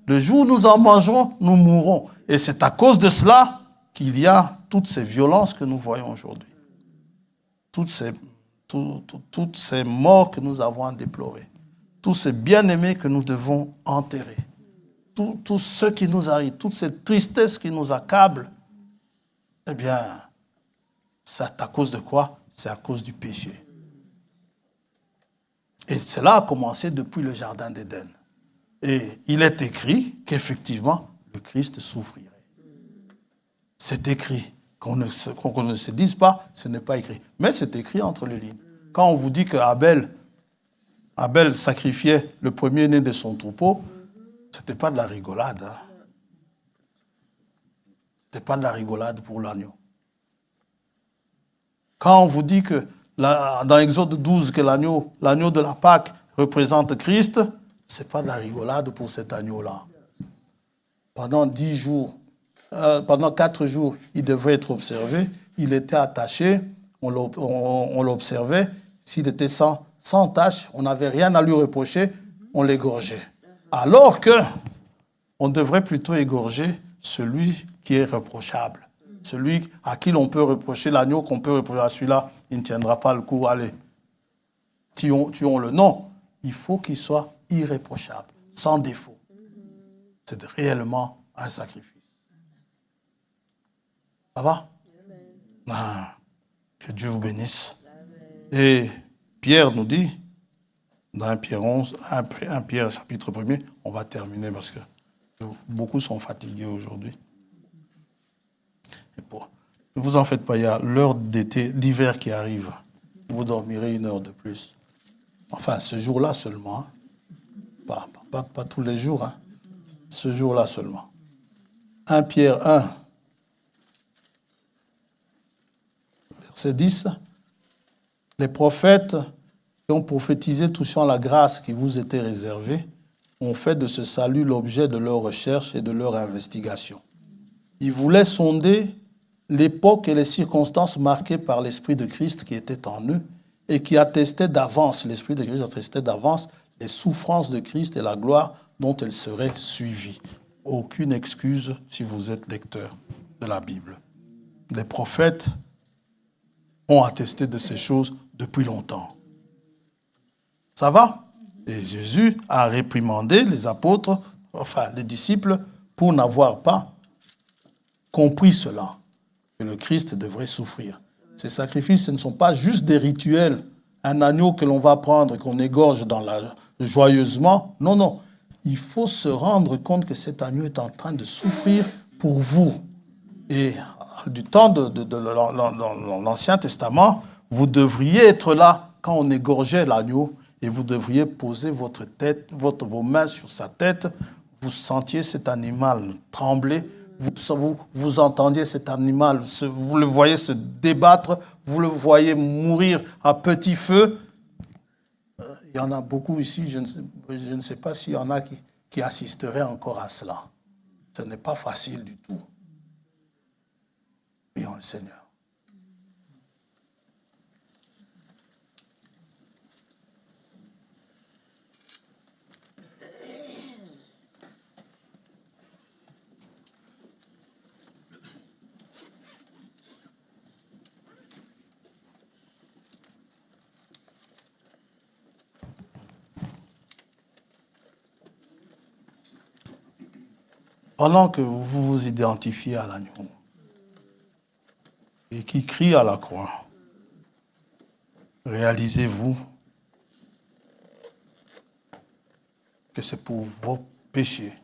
Le jour où nous en mangerons, nous mourrons. Et c'est à cause de cela qu'il y a toutes ces violences que nous voyons aujourd'hui. Toutes ces morts que nous avons à déplorer. Tous ces bien-aimés que nous devons enterrer. Tout ce qui nous arrive, toute cette tristesse qui nous accable, eh bien, c'est à cause de quoi? C'est à cause du péché. Et cela a commencé depuis le jardin d'Éden. Et il est écrit qu'effectivement, le Christ souffrirait. C'est écrit. Qu'on ne se dise pas, ce n'est pas écrit. Mais c'est écrit entre les lignes. Quand on vous dit que Abel sacrifiait le premier-né de son troupeau, ce n'était pas de la rigolade. Ce n'était pas de la rigolade pour l'agneau. Quand on vous dit que dans Exode 12, que l'agneau de la Pâque représente Christ, ce n'est pas de la rigolade pour cet agneau-là. Pendant 4 jours, il devait être observé. Il était attaché, on l'observait. S'il était sans tâche, on n'avait rien à lui reprocher, on l'égorgeait. Alors que on devrait plutôt égorger celui qui est reprochable. Celui à qui l'on peut reprocher l'agneau, qu'on peut reprocher à celui-là, il ne tiendra pas le coup. Allez, tuons-le. Non, il faut qu'il soit irréprochable, sans défaut. C'est réellement un sacrifice. Ça va? Que Dieu vous bénisse. Et Pierre nous dit, dans 1 Pierre 11, 1 Pierre chapitre 1er, on va terminer parce que beaucoup sont fatigués aujourd'hui. Ne vous en faites pas, il y a l'heure d'hiver qui arrive. Vous dormirez 1 heure de plus. Enfin, ce jour-là seulement. Pas tous les jours. Ce jour-là seulement. 1 Pierre 1, verset 10. Les prophètes qui ont prophétisé touchant la grâce qui vous était réservée ont fait de ce salut l'objet de leur recherche et de leur investigation. Ils voulaient sonder l'époque et les circonstances marquées par l'Esprit de Christ qui était en eux et qui attestait d'avance, l'Esprit de Christ attestait d'avance les souffrances de Christ et la gloire dont elles seraient suivies. Aucune excuse si vous êtes lecteur de la Bible. Les prophètes ont attesté de ces choses depuis longtemps. Ça va? Et Jésus a réprimandé les apôtres, enfin les disciples, pour n'avoir pas compris cela, que le Christ devrait souffrir. Ces sacrifices, ce ne sont pas juste des rituels, un agneau que l'on va prendre et qu'on égorge joyeusement. Non, non. il faut se rendre compte que cet agneau est en train de souffrir pour vous. Et du temps de l'Ancien Testament, vous devriez être là quand on égorgeait l'agneau et vous devriez poser votre tête, vos mains sur sa tête. Vous sentiez cet animal trembler, vous entendiez cet animal, vous le voyez se débattre, vous le voyez mourir à petit feu. Il y en a beaucoup ici, je ne sais pas s'il y en a qui assisteraient encore à cela. Ce n'est pas facile du tout. Prions le Seigneur. Pendant que vous vous identifiez à l'agneau et qui crie à la croix, réalisez-vous que c'est pour vos péchés.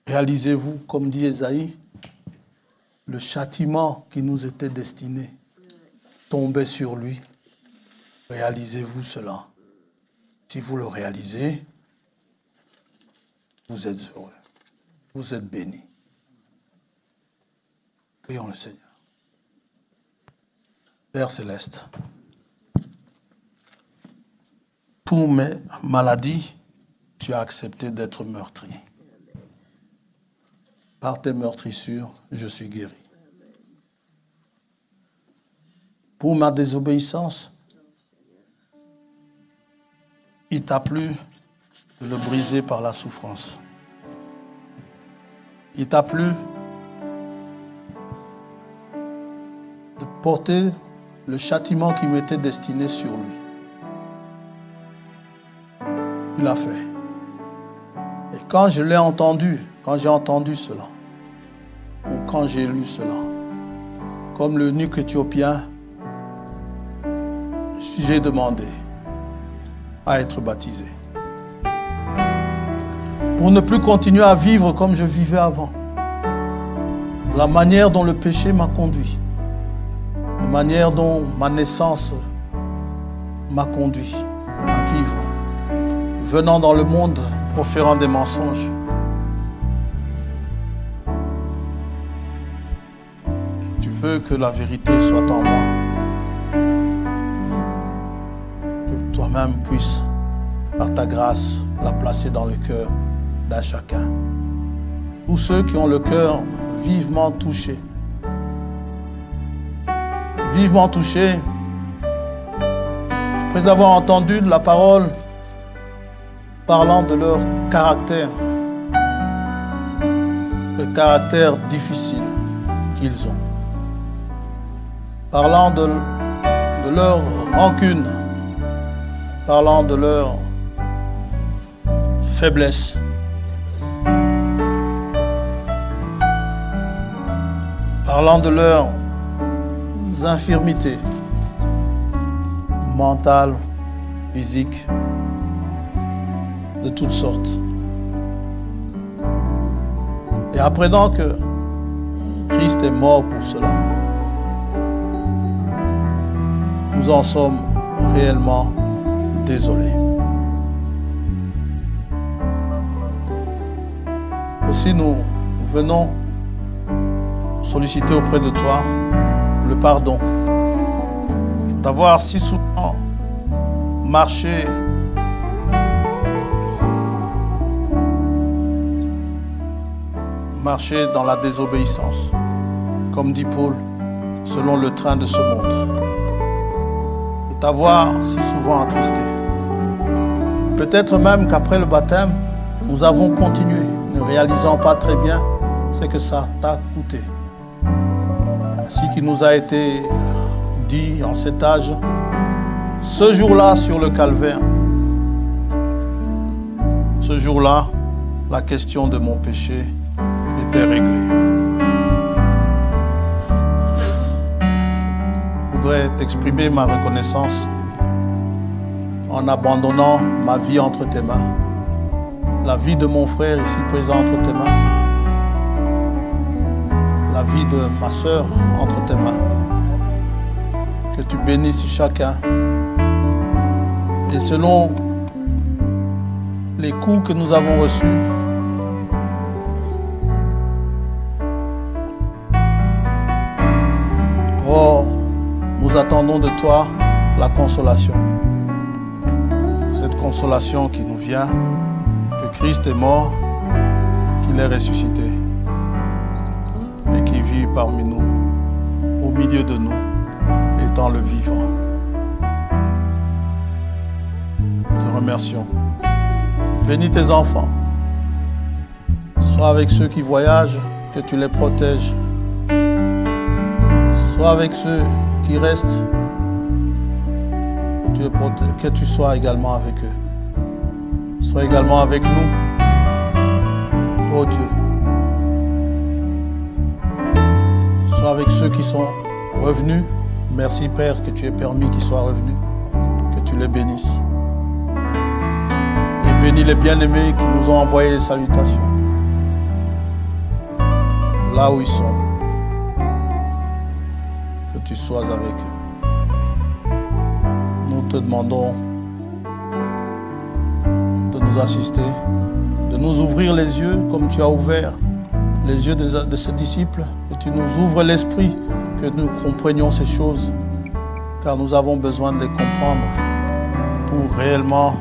Réalisez-vous, comme dit Ésaïe, le châtiment qui nous était destiné tombait sur lui. Réalisez-vous cela. Si vous le réalisez, vous êtes heureux. Vous êtes bénis. Prions le Seigneur. Père Céleste, pour mes maladies, tu as accepté d'être meurtri. Par tes meurtrissures, je suis guéri. Pour ma désobéissance, il t'a plu de le briser par la souffrance. Il t'a plu de porter le châtiment qui m'était destiné sur lui. Il l'a fait. Et quand je l'ai entendu, quand j'ai entendu cela, ou quand j'ai lu cela, comme l'eunuque éthiopien, j'ai demandé à être baptisé. Pour ne plus continuer à vivre comme je vivais avant. La manière dont le péché m'a conduit. La manière dont ma naissance m'a conduit à vivre. Venant dans le monde, proférant des mensonges. Tu veux que la vérité soit en moi. Que toi-même puisses, par ta grâce, la placer dans le cœur d'un chacun. Tous ceux qui ont le cœur vivement touché. Vivement touché, après avoir entendu la parole parlant de leur caractère, le caractère difficile qu'ils ont, parlant de leur rancune, parlant de leur faiblesse, parlant de leurs infirmités mentales, physiques, de toutes sortes. Et apprenant que Christ est mort pour cela, nous en sommes réellement désolés. Aussi, nous venons solliciter auprès de toi le pardon d'avoir si souvent marché dans la désobéissance, comme dit Paul, selon le train de ce monde, de t'avoir si souvent attristé. Peut-être même qu'après le baptême, nous avons continué, ne réalisant pas très bien ce que ça t'a coûté. Ainsi qu'il nous a été dit en cet âge, ce jour-là sur le calvaire, ce jour-là, la question de mon péché était réglée. Je voudrais t'exprimer ma reconnaissance en abandonnant ma vie entre tes mains la vie de mon frère ici présent entre tes mains. La vie de ma sœur entre tes mains. Que tu bénisses chacun. Et selon les coups que nous avons reçus, oh, nous attendons de toi la consolation. Cette consolation qui nous vient, que Christ est mort, qu'il est ressuscité et qui vit parmi nous, au milieu de nous, étant le vivant. Te remercions. Bénis tes enfants. Sois avec ceux qui voyagent, que tu les protèges. Sois avec ceux qui restent, que tu sois également avec eux. Sois également avec nous, oh Dieu. Sois avec ceux qui sont revenus. Merci Père que tu aies permis qu'ils soient revenus. Que tu les bénisses. Et bénis les bien-aimés qui nous ont envoyé les salutations. Là où ils sont. Que tu sois avec eux. Nous te demandons de nous assister, de nous ouvrir les yeux comme tu as ouvert les yeux de ces disciples, que tu nous ouvres l'esprit, que nous comprenions ces choses, car nous avons besoin de les comprendre pour réellement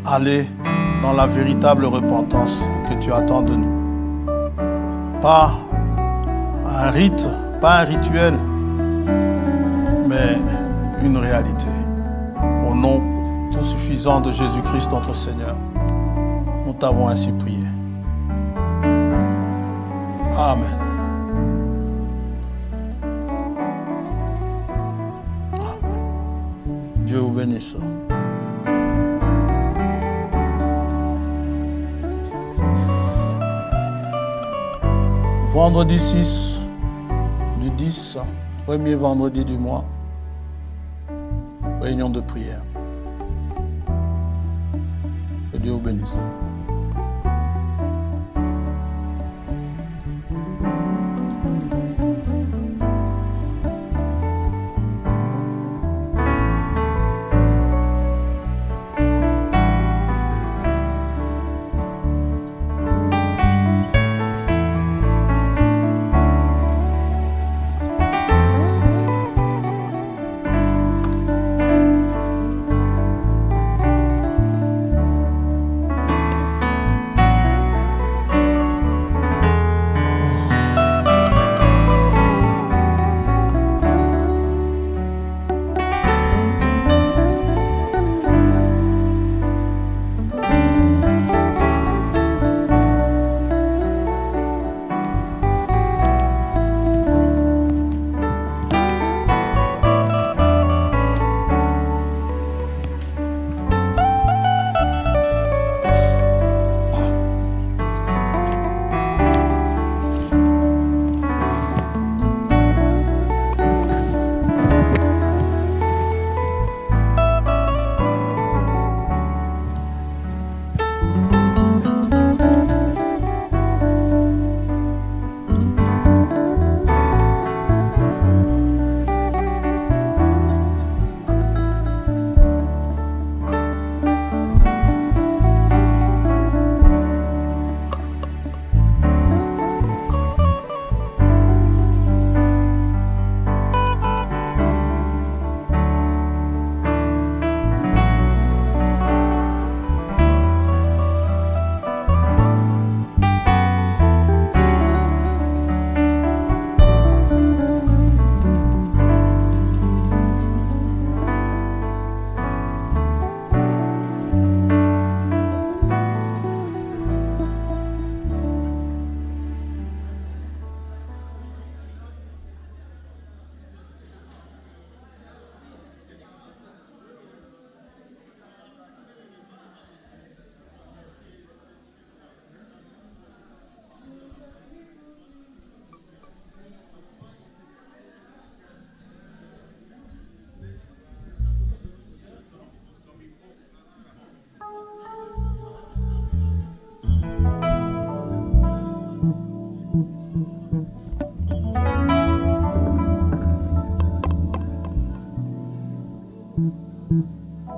aller dans la véritable repentance que tu attends de nous. Pas un rite, pas un rituel, mais une réalité. Au nom tout suffisant de Jésus-Christ, notre Seigneur, nous t'avons ainsi prié. Amen. Amen. Dieu vous bénisse. Vendredi 6 du 10, premier vendredi du mois, réunion de prière. Que Dieu vous bénisse.